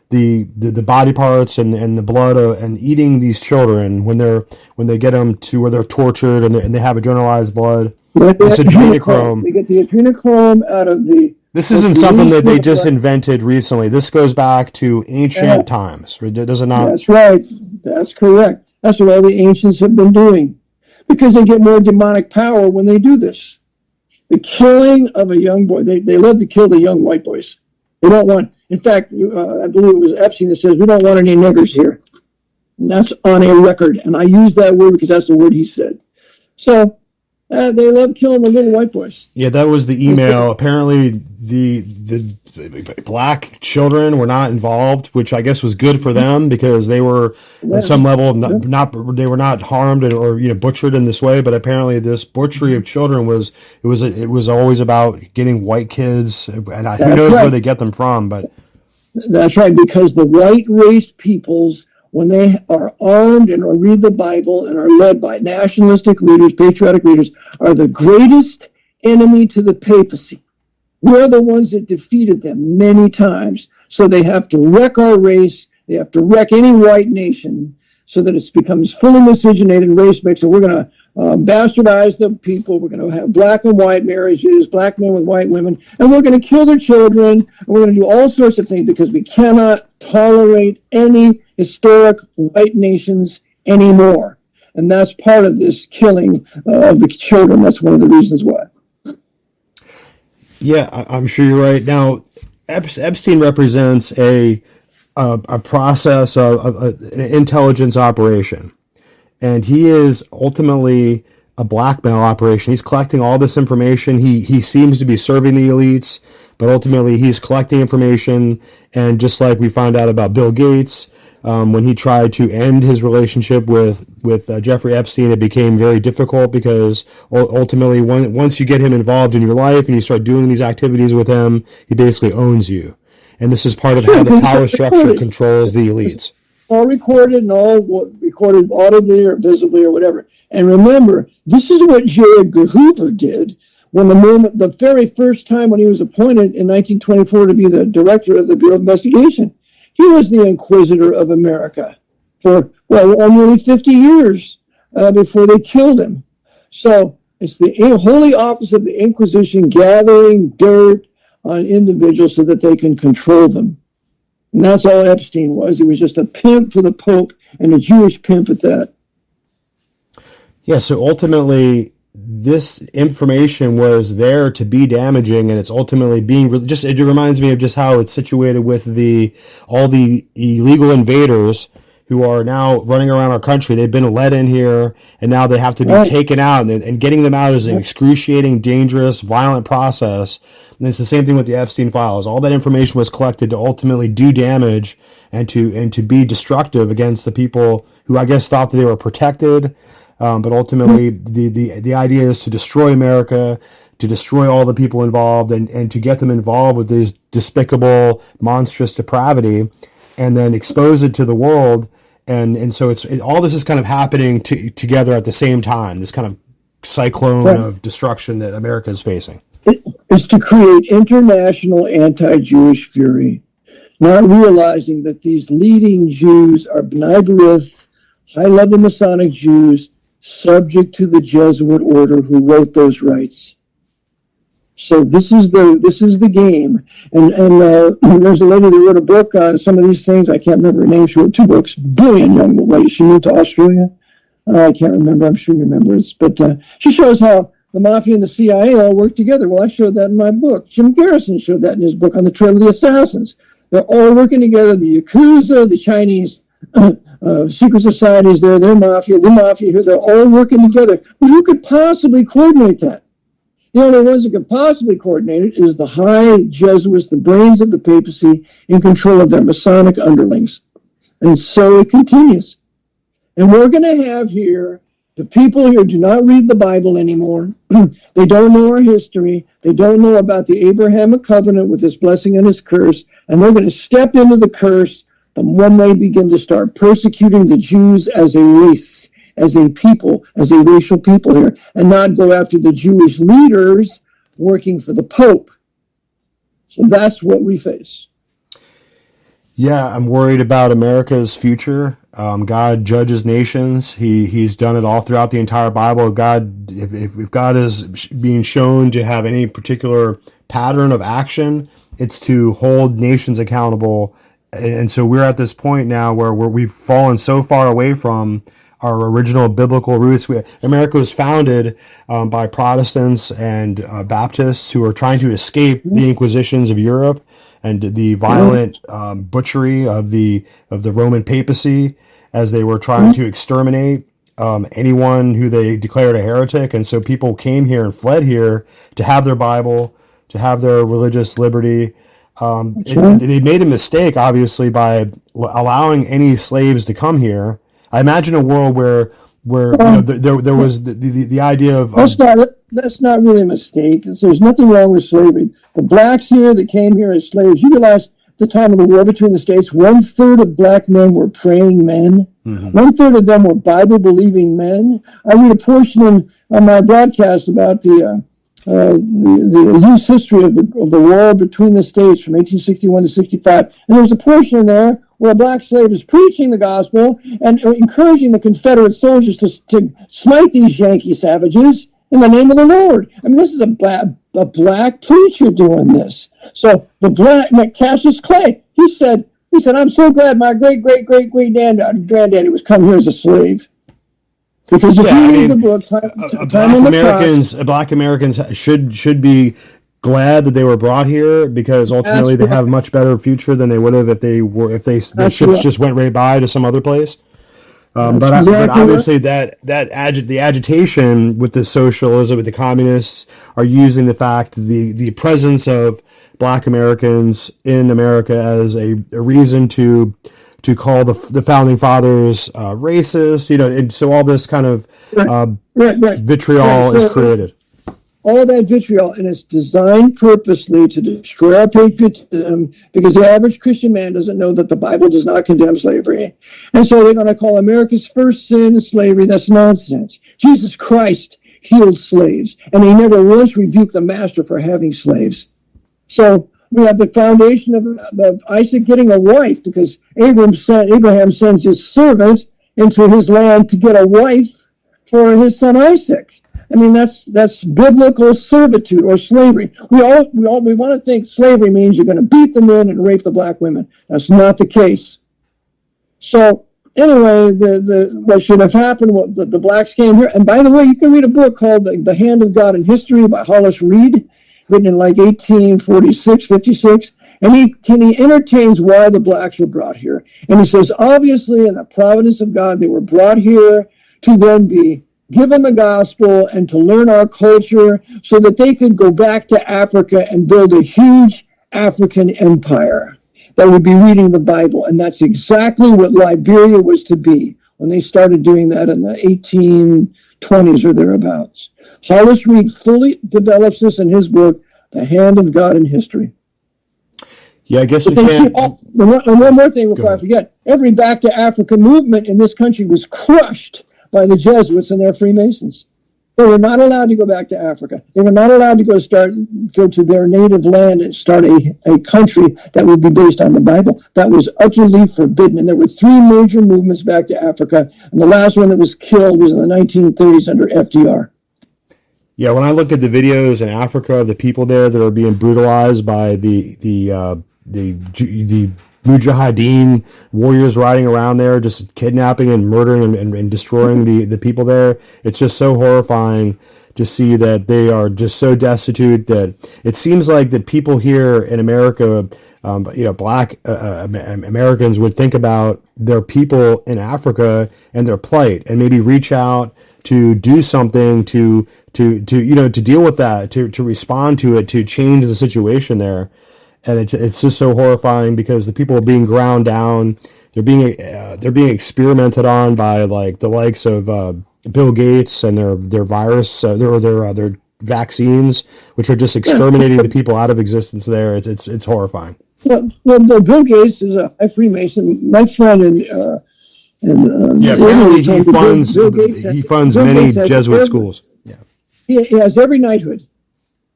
the body parts and the blood and eating these children when they get them to where they're tortured and they have adrenalized blood, it's adrenochrome. They get the adrenochrome out of the This Most isn't something that they recent, just invented recently. This goes back to ancient times. Does it not? that's right. That's correct. That's what all the ancients have been doing because they get more demonic power when they do this. The killing of a young boy, they love to kill the young white boys. They don't want, in fact, I believe it was Epstein that says, we don't want any niggers here. And that's on a record. And I use that word because that's the word he said. So they love killing the little white boys. Yeah, that was the email. Apparently, the black children were not involved, which I guess was good for them because they were at some level not they were not harmed or butchered in this way. But apparently, this butchery of children was always about getting white kids, and who knows where they get them from. But that's right, because the white race peoples, when they are armed and read the Bible and are led by nationalistic leaders, patriotic leaders, are the greatest enemy to the papacy. We're the ones that defeated them many times. So they have to wreck our race. They have to wreck any white nation so that it becomes fully miscegenated race mix. So we're going to bastardize the people. We're going to have black and white marriages, black men with white women, and we're going to kill their children. And we're going to do all sorts of things because we cannot tolerate any historic white nations anymore. And that's part of this killing of the children. That's one of the reasons why. yeah, I'm sure you're right. Now, Epstein represents a process of an intelligence operation, and he is ultimately a blackmail operation. He's collecting all this information. He seems to be serving the elites, but ultimately he's collecting information. And just like we found out about Bill Gates, when he tried to end his relationship with Jeffrey Epstein, it became very difficult because ultimately once you get him involved in your life and you start doing these activities with him, he basically owns you. And this is part of how the power structure controls the elites. All recorded and all recorded audibly or visibly or whatever. And remember, this is what J. Edgar Hoover did when the very first time when he was appointed in 1924 to be the director of the Bureau of Investigation. He was the Inquisitor of America for, nearly 50 years before they killed him. So it's the holy office of the Inquisition gathering dirt on individuals so that they can control them. And that's all Epstein was. He was just a pimp for the Pope and a Jewish pimp at that. Yeah, so ultimately, this information was there to be damaging, and it's ultimately being it reminds me of just how it's situated with all the illegal invaders who are now running around our country. They've been led in here, and now they have to be taken out, and getting them out is an excruciating, dangerous, violent process. And it's the same thing with the Epstein files. All that information was collected to ultimately do damage and to be destructive against the people who I guess thought that they were protected. But ultimately, the idea is to destroy America, to destroy all the people involved, and to get them involved with this despicable, monstrous depravity, and then expose it to the world. And so all this is kind of happening together at the same time. This kind of cyclone of destruction that America is facing. It's to create international anti-Jewish fury, not realizing that these leading Jews are B'nai B'rith, high-level Masonic Jews, subject to the Jesuit order who wrote those rights. So this is the game. And there's a lady that wrote a book on some of these things. I can't remember her name. She wrote 2 books. Brilliant young lady. She moved to Australia. I can't remember. I'm sure you remember this. But she shows how the Mafia and the CIA all work together. Well, I showed that in my book. Jim Garrison showed that in his book on the Trail of the Assassins. They're all working together. The Yakuza, the Chinese secret societies there, their mafia, the mafia here, they're all working together. But who could possibly coordinate that? The only ones that could possibly coordinate it is the high Jesuits, the brains of the papacy, in control of their Masonic underlings. And so it continues. And we're going to have here the people here do not read the Bible anymore. They don't know our history. They don't know about the Abrahamic covenant with his blessing and his curse. And they're going to step into the curse when they begin to start persecuting the Jews as a race, as a people, as a racial people here, and not go after the Jewish leaders working for the Pope. So that's what we face. Yeah, I'm worried about America's future. God judges nations. He's done it all throughout the entire Bible. If God is being shown to have any particular pattern of action, it's to hold nations accountable. And so we're at this point now where we've fallen so far away from our original biblical roots. America was founded by Protestants and Baptists who are trying to escape the Inquisitions of Europe and the violent butchery of the Roman papacy as they were trying to exterminate anyone who they declared a heretic. And so people came here and fled here to have their Bible, to have their religious liberty. They made a mistake, obviously, by allowing any slaves to come here. I imagine a world where there was the idea of that's not really a mistake. There's nothing wrong with slavery. The blacks here that came here as slaves, you realize at the time of the war between the states, 1/3 of black men were praying men. Mm-hmm. 1/3 of them were Bible-believing men. I read a portion on my broadcast about the loose history of the war between the states from 1861 to 65. And there's a portion in there where a black slave is preaching the gospel and encouraging the Confederate soldiers to smite these Yankee savages in the name of the Lord. I mean, this is a black preacher doing this. So the black Cassius Clay, he said, I'm so glad my great-great-great-great-granddaddy was come here as a slave. Because if you read the book, Black Americans should be glad that they were brought here, because ultimately they have a much better future than they would have if the ships just went right by to some other place. But obviously the agitation with the socialism, with the communists, are using the fact the presence of Black Americans in America as a reason to call the founding fathers racist, and so all this kind of vitriol is created. All that vitriol, and it's designed purposely to destroy our patriotism, because the average Christian man doesn't know that the Bible does not condemn slavery. And so they're going to call America's first sin slavery. That's nonsense. Jesus Christ healed slaves, and he never once rebuked the master for having slaves. So we have the foundation of Isaac getting a wife, because Abraham sends his servant into his land to get a wife for his son Isaac. I mean, that's biblical servitude or slavery. We want to think slavery means you're going to beat the men and rape the black women. That's not the case. So anyway, what should have happened was the blacks came here. And by the way, you can read a book called The Hand of God in History by Hollis Reed, written in like 1846, 56. And he entertains why the blacks were brought here. And he says, obviously, in the providence of God, they were brought here to then be given the gospel and to learn our culture so that they could go back to Africa and build a huge African empire that would be reading the Bible. And that's exactly what Liberia was to be when they started doing that in the 1820s or thereabouts. Hollis Reed fully develops this in his book, The Hand of God in History. Yeah, I guess you can. And one more thing before I forget. Every Back to Africa movement in this country was crushed by the Jesuits and their Freemasons. They were not allowed to go back to Africa. They were not allowed to go to their native land and start a country that would be based on the Bible. That was utterly forbidden. And there were 3 major movements back to Africa. And the last one that was killed was in the 1930s under FDR. Yeah, when I look at the videos in Africa of the people there that are being brutalized by the Mujahideen warriors riding around there, just kidnapping and murdering and destroying the people there. It's just so horrifying to see that they are just so destitute that it seems like that people here in America, Black Americans would think about their people in Africa and their plight and maybe reach out to do something to deal with that, to respond to it, to change the situation there. And it's just so horrifying because the people are being ground down. They're being experimented on by like the likes of Bill Gates and their virus, their vaccines, which are just exterminating the people out of existence. There, it's horrifying. Well, Bill Gates is a Freemason. My friend apparently he funds many Jesuit schools. Yeah, he has every knighthood.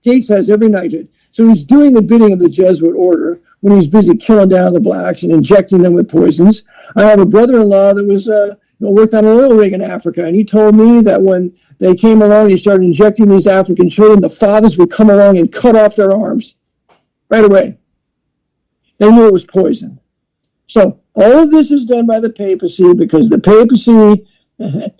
Gates has every knighthood. So he's doing the bidding of the Jesuit order, when he was busy killing down the blacks and injecting them with poisons. I have a brother-in-law that was worked on an oil rig in Africa, and he told me that when they came along and he started injecting these African children, the fathers would come along and cut off their arms right away. They knew it was poison. So all of this is done by the papacy because the papacy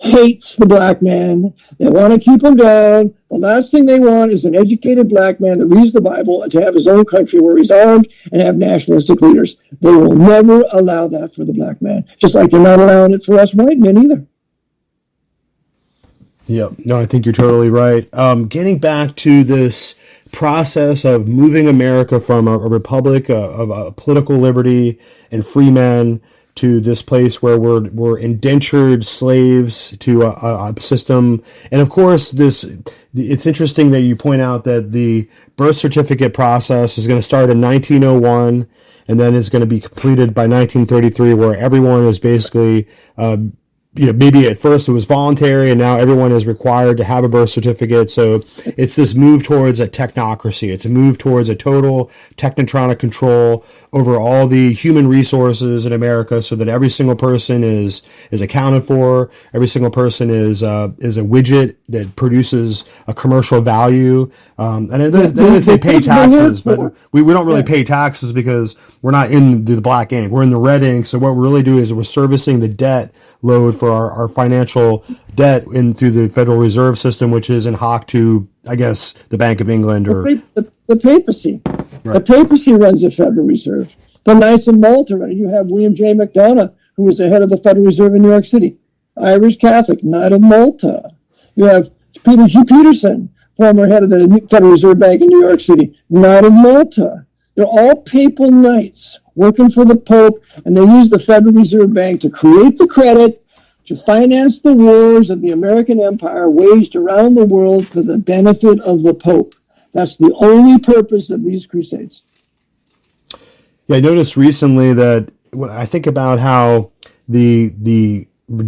hates the black man. They want to keep him down. The last thing they want is an educated black man that reads the Bible and to have his own country where he's armed and have nationalistic leaders. They will never allow that for the black man, just like they're not allowing it for us white men either. Yeah, no, I think you're totally right. Getting back to this process of moving America from a republic of a political liberty and free men to this place where we're indentured slaves to a system. And of course, it's interesting that you point out that the birth certificate process is going to start in 1901 and then it's going to be completed by 1933, where everyone is basically maybe at first it was voluntary and now everyone is required to have a birth certificate. So it's this move towards a technocracy. It's a move towards a total technotronic control over all the human resources in America, so that every single person is accounted for. Every single person is a widget that produces a commercial value. And they say pay taxes, but we don't really pay taxes because we're not in the black ink. We're in the red ink. So what we really do is we're servicing the debt load for our financial debt through the Federal Reserve System, which is in hock to, I guess, the Bank of England or the papacy. Right. The papacy runs the Federal Reserve. The Knights of Malta run it. You have William J. McDonough, who was the head of the Federal Reserve in New York City, Irish Catholic, Knight of Malta. You have Peter G. Peterson, former head of the Federal Reserve Bank in New York City, Knight of Malta. They're all papal knights working for the Pope, and they use the Federal Reserve Bank to create the credit, to finance the wars of the American Empire waged around the world for the benefit of the Pope. That's the only purpose of these crusades. Yeah, I noticed recently that when I think about how the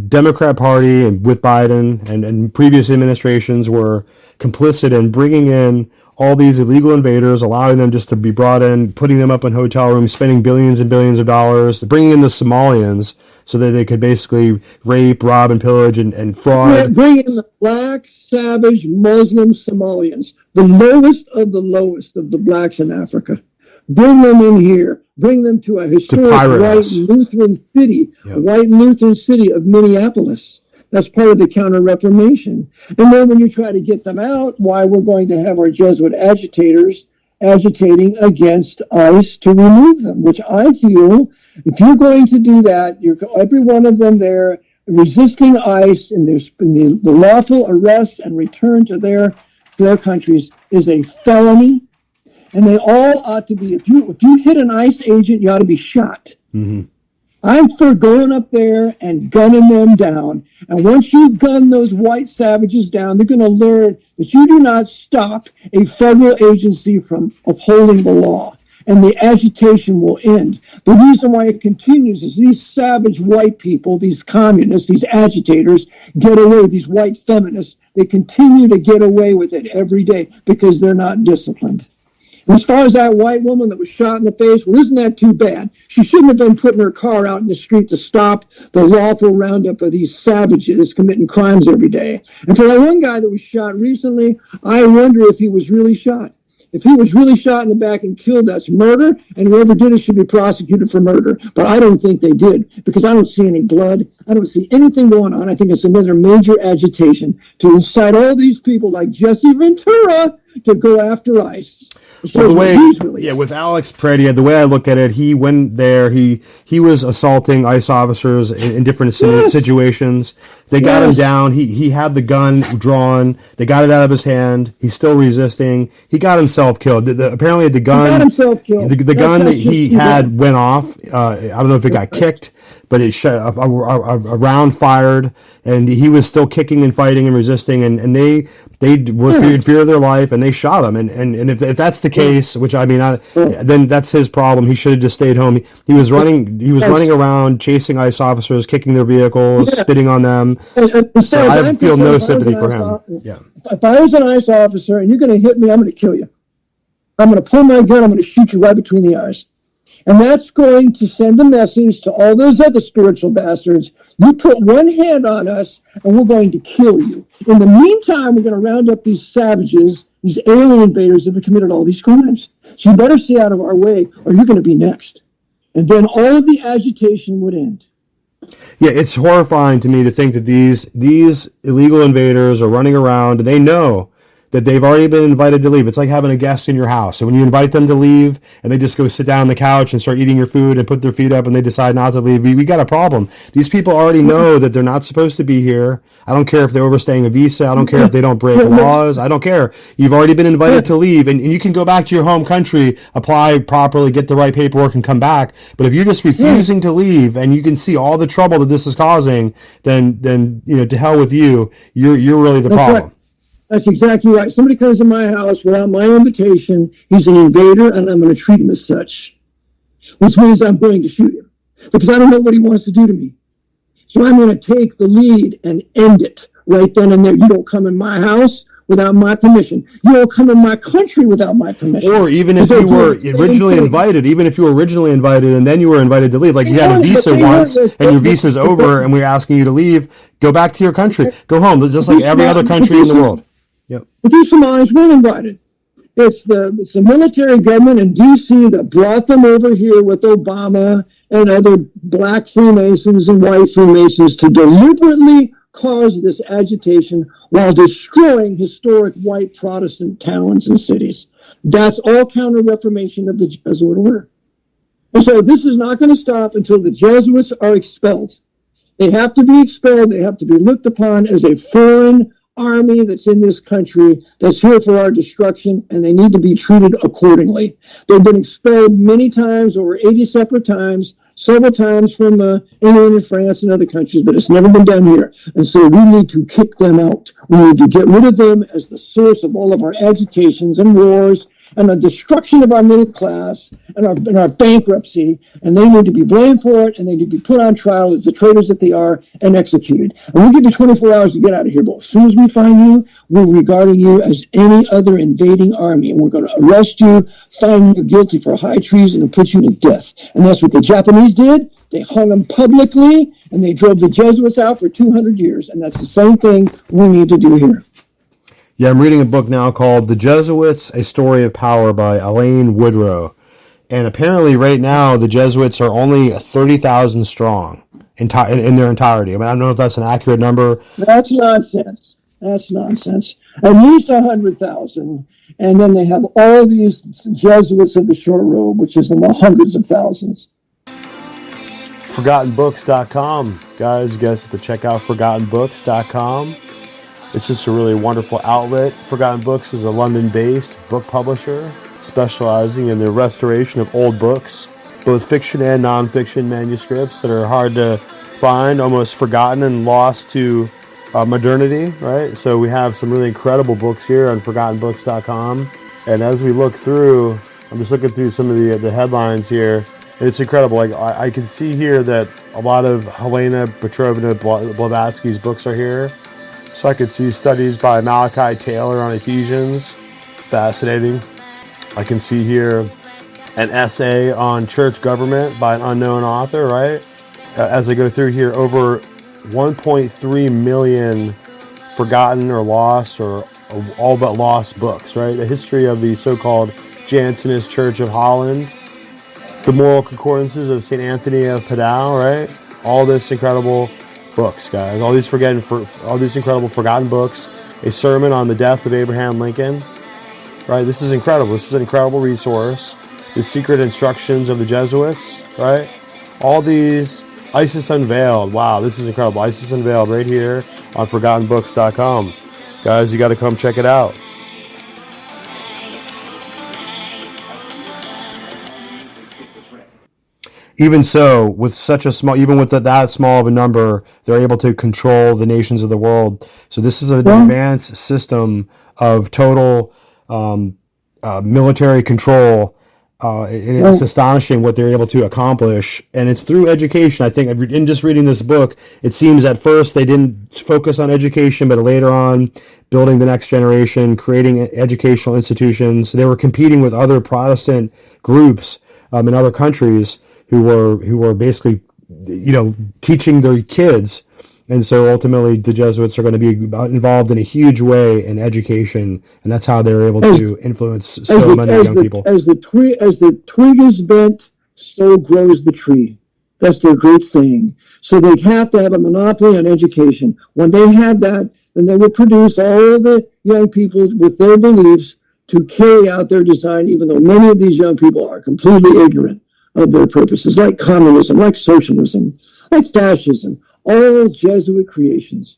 Democrat Party and with Biden and previous administrations were complicit in bringing in all these illegal invaders, allowing them just to be brought in, putting them up in hotel rooms, spending billions and billions of dollars, bringing in the Somalians so that they could basically rape, rob, and pillage and fraud. Yeah, bring in the black, savage, Muslim Somalians, the lowest of the blacks in Africa. Bring them in here. Bring them to a historic white Lutheran city, a white Lutheran city of Minneapolis. That's part of the Counter-Reformation. And then when you try to get them out, why we're going to have our Jesuit agitators agitating against ICE to remove them, which I feel, if you're going to do that, every one of them there resisting ICE in the lawful arrest and return to their countries is a felony. And they all ought to be, if you hit an ICE agent, you ought to be shot. Mm-hmm. I'm for going up there and gunning them down. And once you gun those white savages down, they're going to learn that you do not stop a federal agency from upholding the law. And the agitation will end. The reason why it continues is these savage white people, these communists, these agitators, get away, these white feminists, they continue to get away with it every day because they're not disciplined. As far as that white woman that was shot in the face, well, isn't that too bad? She shouldn't have been putting her car out in the street to stop the lawful roundup of these savages committing crimes every day. And for that one guy that was shot recently, I wonder if he was really shot. If he was really shot in the back and killed, that's murder, and whoever did it should be prosecuted for murder. But I don't think they did, because I don't see any blood. I don't see anything going on. I think it's another major agitation to incite all these people like Jesse Ventura to go after ICE. Well, with Alex Preddy, the way I look at it, he went there. He was assaulting ICE officers in different situations. They got him down. He had the gun drawn. They got it out of his hand. He's still resisting. He got himself killed. Apparently, the gun. He got himself killed. The gun that he had went off. I don't know if it got kicked, but it shot a round fired, and he was still kicking and fighting and resisting. And they were in fear of their life, and they shot him. And if that's the case, which I mean, then that's his problem. He should have just stayed home. He was running around, chasing ICE officers, kicking their vehicles, spitting on them. So I feel no sympathy for him. Yeah. If I was an ICE officer and you're going to hit me, I'm going to kill you. I'm going to pull my gun. I'm going to shoot you right between the eyes. And that's going to send a message to all those other spiritual bastards. You put one hand on us, and we're going to kill you. In the meantime, we're going to round up these savages, these alien invaders that have committed all these crimes. So you better stay out of our way, or you're going to be next. And then all of the agitation would end. Yeah, it's horrifying to me to think that these illegal invaders are running around and they know that they've already been invited to leave. It's like having a guest in your house. So when you invite them to leave and they just go sit down on the couch and start eating your food and put their feet up and they decide not to leave, we got a problem. These people already know that they're not supposed to be here. I don't care if they're overstaying a visa. I don't care if they don't break laws. I don't care. You've already been invited to leave, and you can go back to your home country, apply properly, get the right paperwork, and come back. But if you're just refusing to leave and you can see all the trouble that this is causing, then to hell with you. You're really the problem. Right. That's exactly right. Somebody comes to my house without my invitation. He's an invader, and I'm going to treat him as such, which means I'm going to shoot him because I don't know what he wants to do to me. So I'm going to take the lead and end it right then and there. You don't come in my house without my permission. You don't come in my country without my permission. Or even if you were originally invited, and then you were invited to leave, like you had a visa once and your visa's over and we're asking you to leave, go back to your country. Go home, just like every other country in the world. Yep. But these Somalis weren't invited. It's the military government in D.C. that brought them over here with Obama and other black Freemasons and white Freemasons to deliberately cause this agitation while destroying historic white Protestant towns and cities. That's all counter-reformation of the Jesuit order. And so this is not going to stop until the Jesuits are expelled. They have to be expelled. They have to be looked upon as a foreign army that's in this country that's here for our destruction, and they need to be treated accordingly. They've been expelled many times, over 80 separate times, several times from England and France and other countries, but it's never been done here. And so we need to kick them out. We need to get rid of them as the source of all of our agitations and wars and the destruction of our middle class and our bankruptcy, and they need to be blamed for it, and they need to be put on trial as the traitors that they are and executed. And we'll give you 24 hours to get out of here, but as soon as we find you, we're regarding you as any other invading army, and we're going to arrest you, find you guilty for high treason, and put you to death. And that's what the Japanese did. They hung them publicly, and they drove the Jesuits out for 200 years, and that's the same thing we need to do here. Yeah, I'm reading a book now called The Jesuits, A Story of Power by Elaine Woodrow. And apparently right now the Jesuits are only 30,000 strong in their entirety. I mean, I don't know if that's an accurate number. That's nonsense. At least 100,000. And then they have all these Jesuits of the Short Road, which is in the hundreds of thousands. ForgottenBooks.com. Guys, you guys have to check out ForgottenBooks.com. It's just a really wonderful outlet. Forgotten Books is a London-based book publisher specializing in the restoration of old books, both fiction and nonfiction manuscripts that are hard to find, almost forgotten and lost to modernity, right? So we have some really incredible books here on ForgottenBooks.com. And as we look through, I'm just looking through some of the headlines here, and it's incredible. Like I can see here that a lot of Helena Petrovna Blavatsky's books are here. So I could see studies by Malachi Taylor on Ephesians. Fascinating. I can see here an essay on church government by an unknown author, right? As I go through here, over 1.3 million forgotten or lost or all but lost books, right? The history of the so-called Jansenist Church of Holland, the moral concordances of St. Anthony of Padua, right? All this incredible books, guys. All these incredible forgotten books. A sermon on the death of Abraham Lincoln. Right? This is incredible. This is an incredible resource. The secret instructions of the Jesuits. Right? All these. ISIS Unveiled. Wow, this is incredible. ISIS Unveiled right here on ForgottenBooks.com. Guys, you got to come check it out. Even so, with such a small, even with that small of a number, they're able to control the nations of the world. So this is an advanced system of total military control. And it's astonishing what they're able to accomplish. And it's through education. I think in just reading this book, it seems at first they didn't focus on education, but later on building the next generation, creating educational institutions. They were competing with other Protestant groups in other countries who were basically, teaching their kids. And so ultimately, the Jesuits are going to be involved in a huge way in education, and that's how they're able to influence so many young people. As the twig is bent, so grows the tree. That's their great thing. So they have to have a monopoly on education. When they have that, then they will produce all the young people with their beliefs to carry out their design, even though many of these young people are completely ignorant of their purposes, like communism, like socialism, like fascism, all Jesuit creations.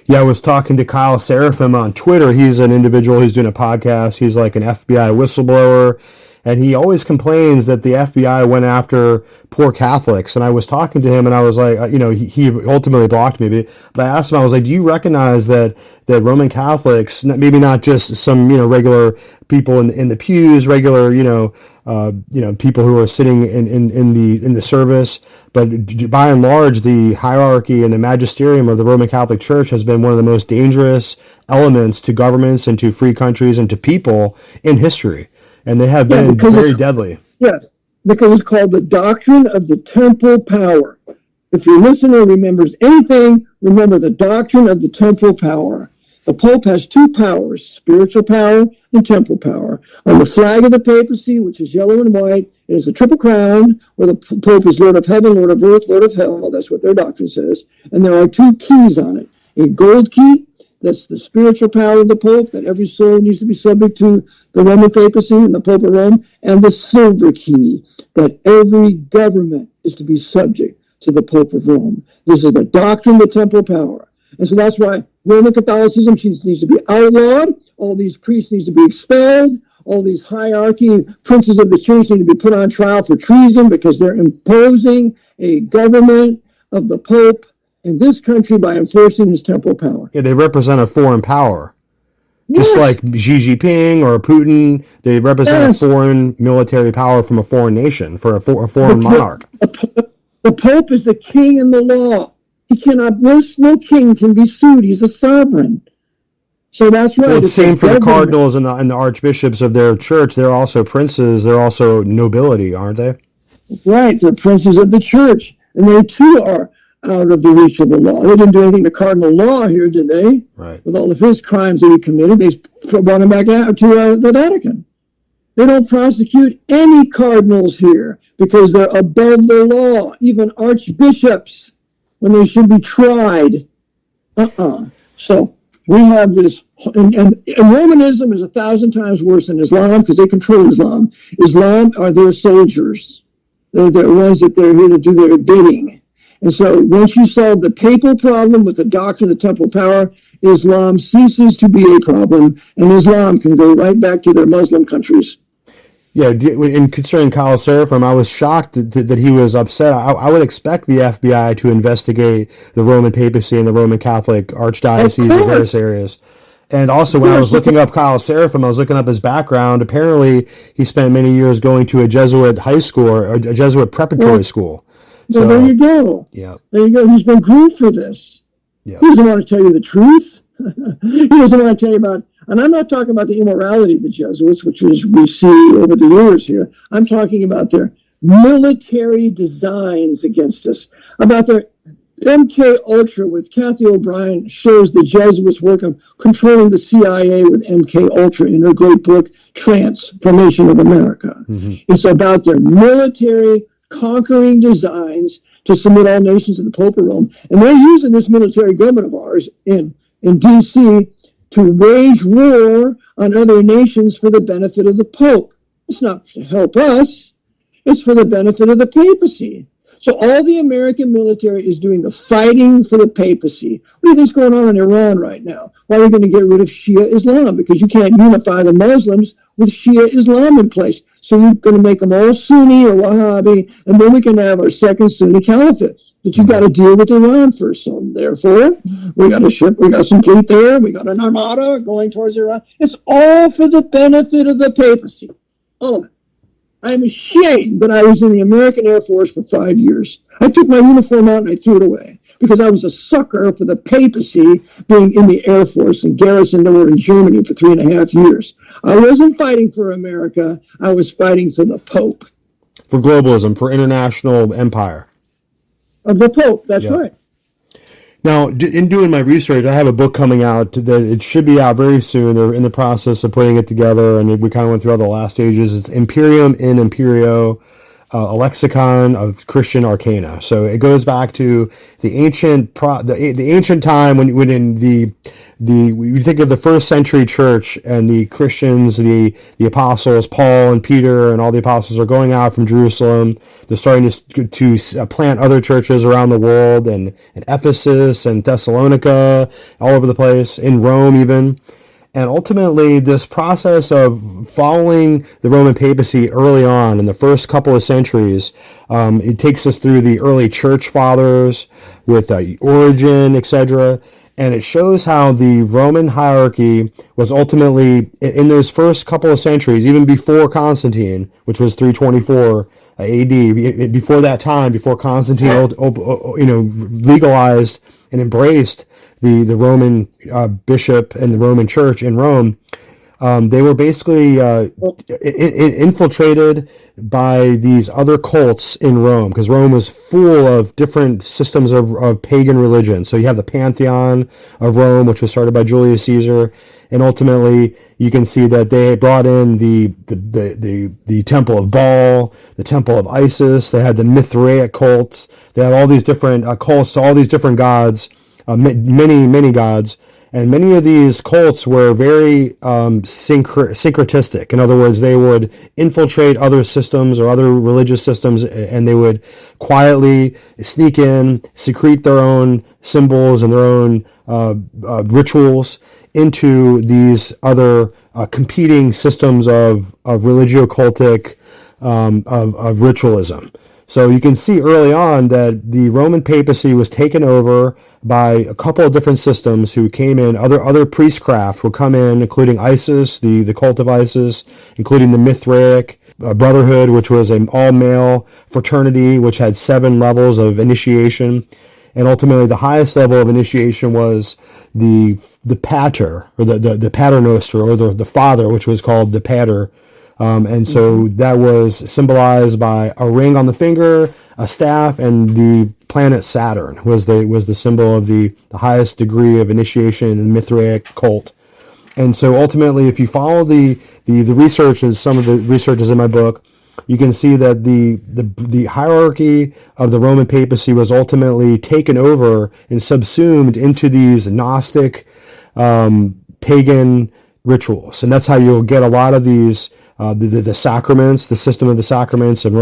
Yeah, I was talking to Kyle Seraphim on Twitter. He's an individual who's doing a podcast. He's like an FBI whistleblower, and he always complains that the FBI went after poor Catholics. And I was talking to him, and I was like, he ultimately blocked me. But I asked him, I was like, do you recognize that Roman Catholics, maybe not just some regular people in the pews, regular people who are sitting in the service, but by and large, the hierarchy and the magisterium of the Roman Catholic Church has been one of the most dangerous elements to governments and to free countries and to people in history. And they have been very deadly. Yes, because it's called the doctrine of the temporal power. If your listener remembers anything, remember the doctrine of the temporal power. The Pope has two powers, spiritual power and temporal power. On the flag of the papacy, which is yellow and white, it is a triple crown, where the Pope is Lord of Heaven, Lord of Earth, Lord of Hell. That's what their doctrine says. And there are two keys on it. A gold key, that's the spiritual power of the Pope, that every soul needs to be subject to the Roman papacy and the Pope of Rome, and the silver key, that every government is to be subject to the Pope of Rome. This is the doctrine of the temporal power. And so that's why Roman Catholicism needs to be outlawed. All these priests need to be expelled. All these hierarchy princes of the church need to be put on trial for treason because they're imposing a government of the Pope in this country by enforcing his temporal power. Yeah, they represent a foreign power. Just like Xi Jinping or Putin, they represent a foreign military power from a foreign nation, for a foreign monarch. The Pope is the king in the law. He cannot, no king can be sued. He's a sovereign. So that's right. Well, it's the same for the cardinals and the archbishops of their church. They're also princes. They're also nobility, aren't they? Right. They're princes of the church. And they too are out of the reach of the law. They didn't do anything to Cardinal Law here, did they? Right. With all of his crimes that he committed, they brought him back out to the Vatican. They don't prosecute any cardinals here because they're above the law, even archbishops, when they should be tried. So we have this, and Romanism is 1,000 times worse than Islam because they control Islam. Islam are their soldiers. They're the ones that they're here to do their bidding. And so once you solve the papal problem with the doctrine of the temporal power, Islam ceases to be a problem, and Islam can go right back to their Muslim countries. Yeah, in concerning Kyle Seraphim, I was shocked that he was upset. I would expect the FBI to investigate the Roman papacy and the Roman Catholic archdiocese of various areas. And also, when I was looking up Kyle Seraphim, I was looking up his background. Apparently, he spent many years going to a Jesuit high school or a Jesuit preparatory school. So there you go. Yeah. There you go. He's been groomed for this. Yeah. He doesn't want to tell you the truth. He doesn't want to tell you about, and I'm not talking about the immorality of the Jesuits, which is we see over the years here. I'm talking about their military designs against us, about their MK Ultra with Kathy O'Brien shows the Jesuits work on controlling the CIA with MK Ultra in her great book, Transformation of America. Mm-hmm. It's about their military conquering designs to submit all nations to the Pope of Rome. And they're using this military government of ours in D.C. to wage war on other nations for the benefit of the Pope. It's not to help us. It's for the benefit of the papacy. So all the American military is doing the fighting for the papacy. What do you think's going on in Iran right now? Why are we going to get rid of Shia Islam? Because you can't unify the Muslims with Shia Islam in place. So you're going to make them all Sunni or Wahhabi, and then we can have our second Sunni caliphate. But you got to deal with Iran first. So therefore, we got a ship, we got some fleet there, we got an armada going towards Iran. It's all for the benefit of the papacy. All of it. I am ashamed that I was in the American Air Force for 5 years. I took my uniform out and I threw it away because I was a sucker for the papacy being in the Air Force and garrisoned over in Germany for 3.5 years. I wasn't fighting for America. I was fighting for the Pope. globalism, for international empire. Of the Pope, that's Yeah. right. Now, in doing my research, I have a book coming out that it should be out very soon. They're in the process of putting it together, and we kind of went through all the last stages. It's Imperium in Imperio, a lexicon of Christian arcana. So it goes back to the ancient time when in the we think of the first century church and the Christians, the apostles, Paul and Peter and all the apostles are going out from Jerusalem. They're starting to plant other churches around the world, and in Ephesus and Thessalonica, all over the place, in Rome even. And ultimately, this process of following the Roman papacy early on in the first couple of centuries, it takes us through the early church fathers with Origen, etc. And it shows how the Roman hierarchy was ultimately, in those first couple of centuries, even before Constantine, which was 324 AD, before that time, before Constantine, legalized and embraced the Roman bishop and the Roman church in Rome, they were basically infiltrated by these other cults in Rome, because Rome was full of different systems of pagan religion. So you have the Pantheon of Rome, which was started by Julius Caesar, and ultimately you can see that they brought in the Temple of Baal, the Temple of Isis. They had the Mithraic cults. They had all these different cults to all these different gods. Many gods, and many of these cults were very syncretistic. In other words, they would infiltrate other systems or other religious systems, and they would quietly sneak in, secrete their own symbols and their own rituals into these other competing systems of religio-cultic, of ritualism. So you can see early on that the Roman papacy was taken over by a couple of different systems who came in. Other priestcraft would come in, including Isis, the cult of Isis, including the Mithraic Brotherhood, which was an all-male fraternity, which had 7 levels of initiation. And ultimately, the highest level of initiation was the pater, or the paternoster, or the father, which was called the pater. And so that was symbolized by a ring on the finger, a staff, and the planet Saturn was the symbol of the highest degree of initiation in the Mithraic cult. And so ultimately, if you follow the research, and some of the research is in my book, you can see that the hierarchy of the Roman papacy was ultimately taken over and subsumed into these Gnostic pagan rituals. And that's how you'll get a lot of these the sacraments, the system of the sacraments in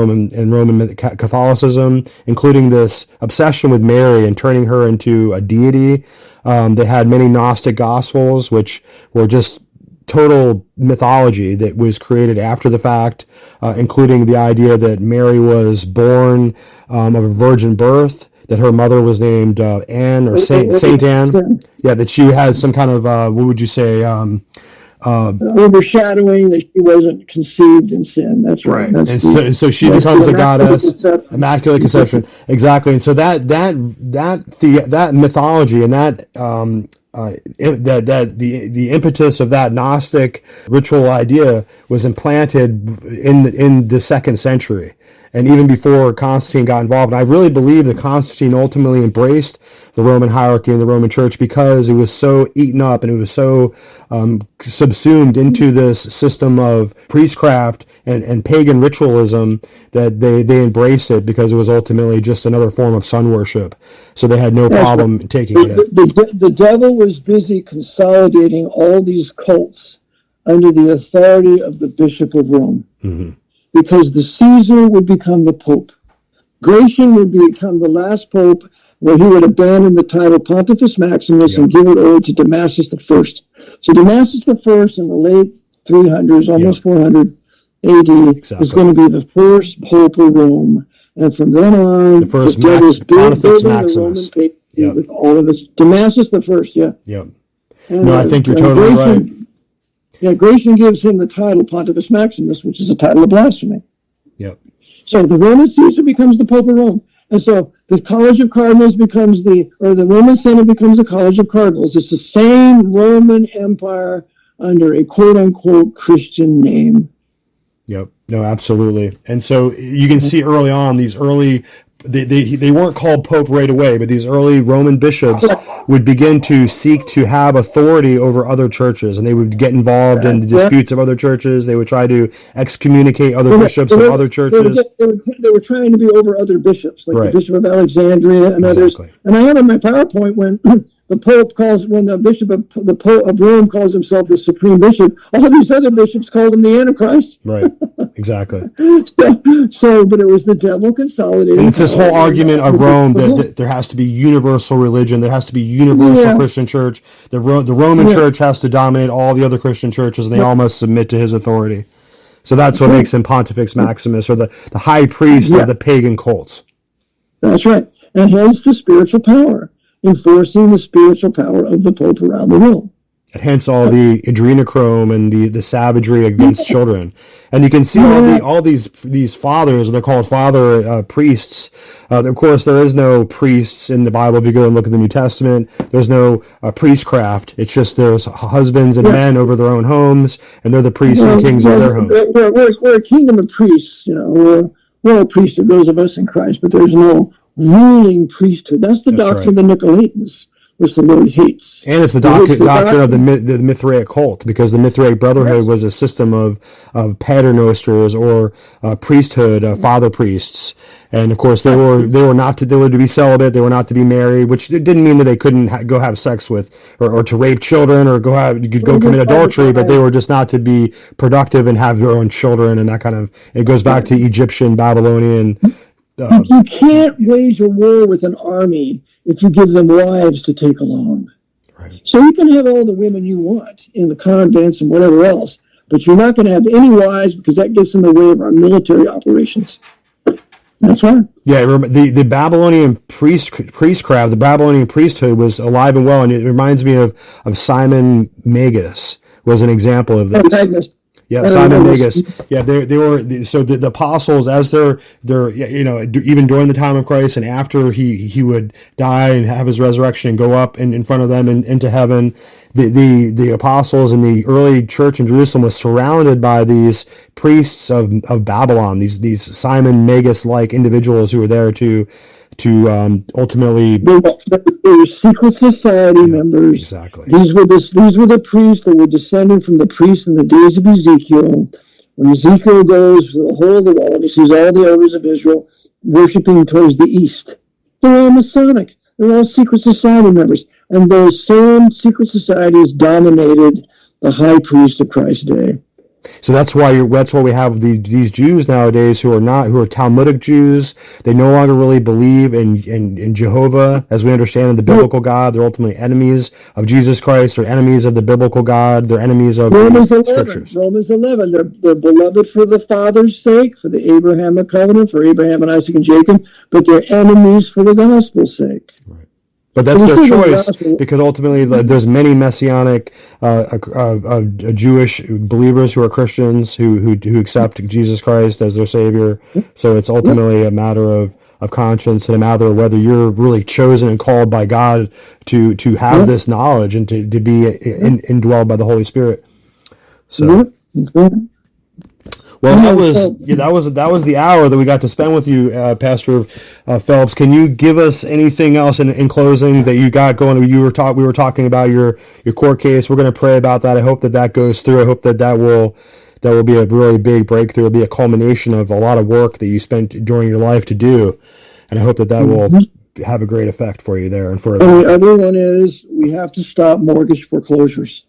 Roman Catholicism, including this obsession with Mary and turning her into a deity. They had many Gnostic Gospels, which were just total mythology that was created after the fact, including the idea that Mary was born of a virgin birth, that her mother was named Anne, or Saint Anne. Yeah, that she had some kind of, what would you say, overshadowing that she wasn't conceived in sin. That's right. And so she becomes a goddess, immaculate conception. Exactly. And so that mythology and that the impetus of that Gnostic ritual idea was implanted in the 2nd century. And even before Constantine got involved. And I really believe that Constantine ultimately embraced the Roman hierarchy and the Roman church because it was so eaten up and it was so subsumed into this system of priestcraft and pagan ritualism that they embraced it, because it was ultimately just another form of sun worship. So they had no problem taking it. The devil was busy consolidating all these cults under the authority of the Bishop of Rome. Mm-hmm. Because the Caesar would become the Pope. Gratian would become the last Pope, where he would abandon the title Pontifex Maximus and give it over to Damasus I. So Damasus I in the late 300s, almost 400 AD, is going to be the first Pope of Rome. And from then on, the first Pontifex Maximus. The Roman with all of us. Damasus I. Yep. And, I think you're totally right. Yeah, Gratian gives him the title Pontifex Maximus, which is a title of blasphemy. Yep. So the Roman Caesar becomes the Pope of Rome. And so the College of Cardinals becomes the Roman Senate becomes the College of Cardinals. It's the same Roman Empire under a quote-unquote Christian name. Yep. No, absolutely. And so you can see early on these early they weren't called pope right away, but these early Roman bishops would begin to seek to have authority over other churches, and they would get involved in the disputes of other churches. They would try to excommunicate other bishops of other churches. They were trying to be over other bishops, like the Bishop of Alexandria and others. And I have on my PowerPoint when the Bishop of Rome calls himself the Supreme Bishop, all these other bishops called him the Antichrist. Right. Exactly. But it was the devil consolidating. And it's this whole argument of Rome that there has to be universal religion, there has to be universal Christian church. The Roman church has to dominate all the other Christian churches, and they all must submit to his authority. So that's what makes him Pontifex Maximus, or the high priest of the pagan cults. That's right. And hence the spiritual power, enforcing the spiritual power of the Pope around the world. And hence all the adrenochrome and the savagery against children. And you can see all these fathers, they're called father priests. Of course, there is no priests in the Bible. If you go and look at the New Testament, there's no priestcraft. It's just there's husbands and men over their own homes, and they're the priests and kings of their homes. We're a kingdom of priests, We're all priests of those of us in Christ, but there's no ruling priesthood. That's the doctrine of the Nicolaitans, which the Lord hates. And it's the doctrine of the Mithraic cult, because the Mithraic Brotherhood was a system of paternosters, or priesthood, father priests. And of course, they were to be celibate. They were not to be married, which didn't mean that they couldn't go have sex with, or to rape children, or go commit adultery. But they were just not to be productive and have their own children, and that kind of. It goes back to Egyptian, Babylonian. You can't wage a war with an army if you give them wives to take along. Right. So you can have all the women you want in the convents and whatever else, but you're not going to have any wives, because that gets in the way of our military operations. That's right. Yeah, the Babylonian priestcraft, the Babylonian priesthood was alive and well, and it reminds me of Simon Magus was an example of this. Yeah, Simon Magus. Yeah, they were so the apostles, as they're even during the time of Christ and after he would die and have his resurrection and go up in front of them and into heaven, the apostles in the early church in Jerusalem was surrounded by these priests of Babylon, these Simon Magus like individuals who were there to ultimately. They were secret society members. Exactly. These were the priests that were descended from the priests in the days of Ezekiel. When Ezekiel goes to the hole of the wall and he sees all the elders of Israel worshiping towards the east, they're all Masonic. They're all secret society members. And those same secret societies dominated the high priest of Christ's day. So that's why we have these Jews nowadays who are Talmudic Jews. They no longer really believe in Jehovah as we understand the biblical God. They're ultimately enemies of Jesus Christ. They're enemies of the biblical God. They're enemies of the Scriptures. Romans 11. They're beloved for the Father's sake, for the Abrahamic covenant, for Abraham and Isaac and Jacob, but they're enemies for the gospel's sake. Right. But that's their choice, because ultimately there's many Messianic Jewish believers who are Christians who accept Jesus Christ as their Savior. So it's ultimately a matter of conscience, and a matter of whether you're really chosen and called by God to have this knowledge and to be indwelled by the Holy Spirit. So. Well, that was the hour that we got to spend with you, Pastor Phelps. Can you give us anything else in closing that you got going? We were talking about your court case. We're going to pray about that. I hope that goes through. I hope that will be a really big breakthrough. It'll be a culmination of a lot of work that you spent during your life to do, and I hope that will have a great effect for you there. And the other one is we have to stop mortgage foreclosures.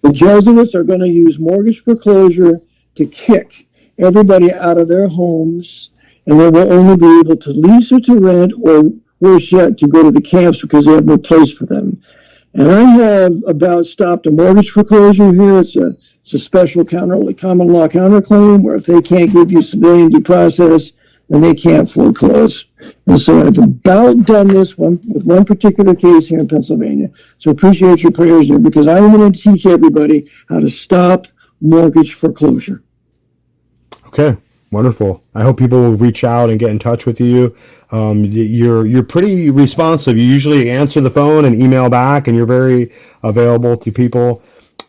The Jesuits are going to use mortgage foreclosure to kick everybody out of their homes, and they will only be able to lease or to rent, or worse yet, to go to the camps because they have no place for them. And I have about stopped a mortgage foreclosure here. It's a special common law counterclaim where if they can't give you civilian due process, then they can't foreclose. And so I've about done this one with one particular case here in Pennsylvania. So appreciate your prayers there, because I'm going to teach everybody how to stop mortgage foreclosure. Okay, wonderful. I hope people will reach out and get in touch with you. You're pretty responsive. You usually answer the phone and email back, and you're very available to people.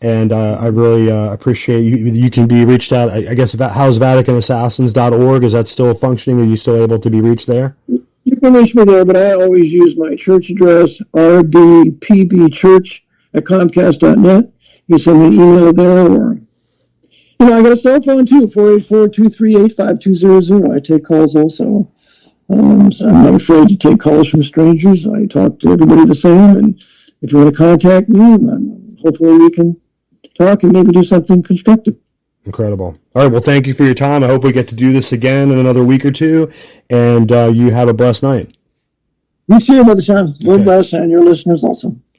And I really appreciate you. You can be reached at, I guess, housevaticanassassins.org. Is that still functioning? Are you still able to be reached there? You can reach me there, but I always use my church address, rbpbchurch@comcast.net. You can send me an email there, or I got a cell phone too, 484-238-5200. I take calls also. So I'm not afraid to take calls from strangers. I talk to everybody the same, and if you want to contact me, hopefully we can talk and maybe do something constructive. Incredible. All right. Well, thank you for your time. I hope we get to do this again in another week or two, and you have a blessed night. You too, Brother Sean. Lord bless, and your listeners also.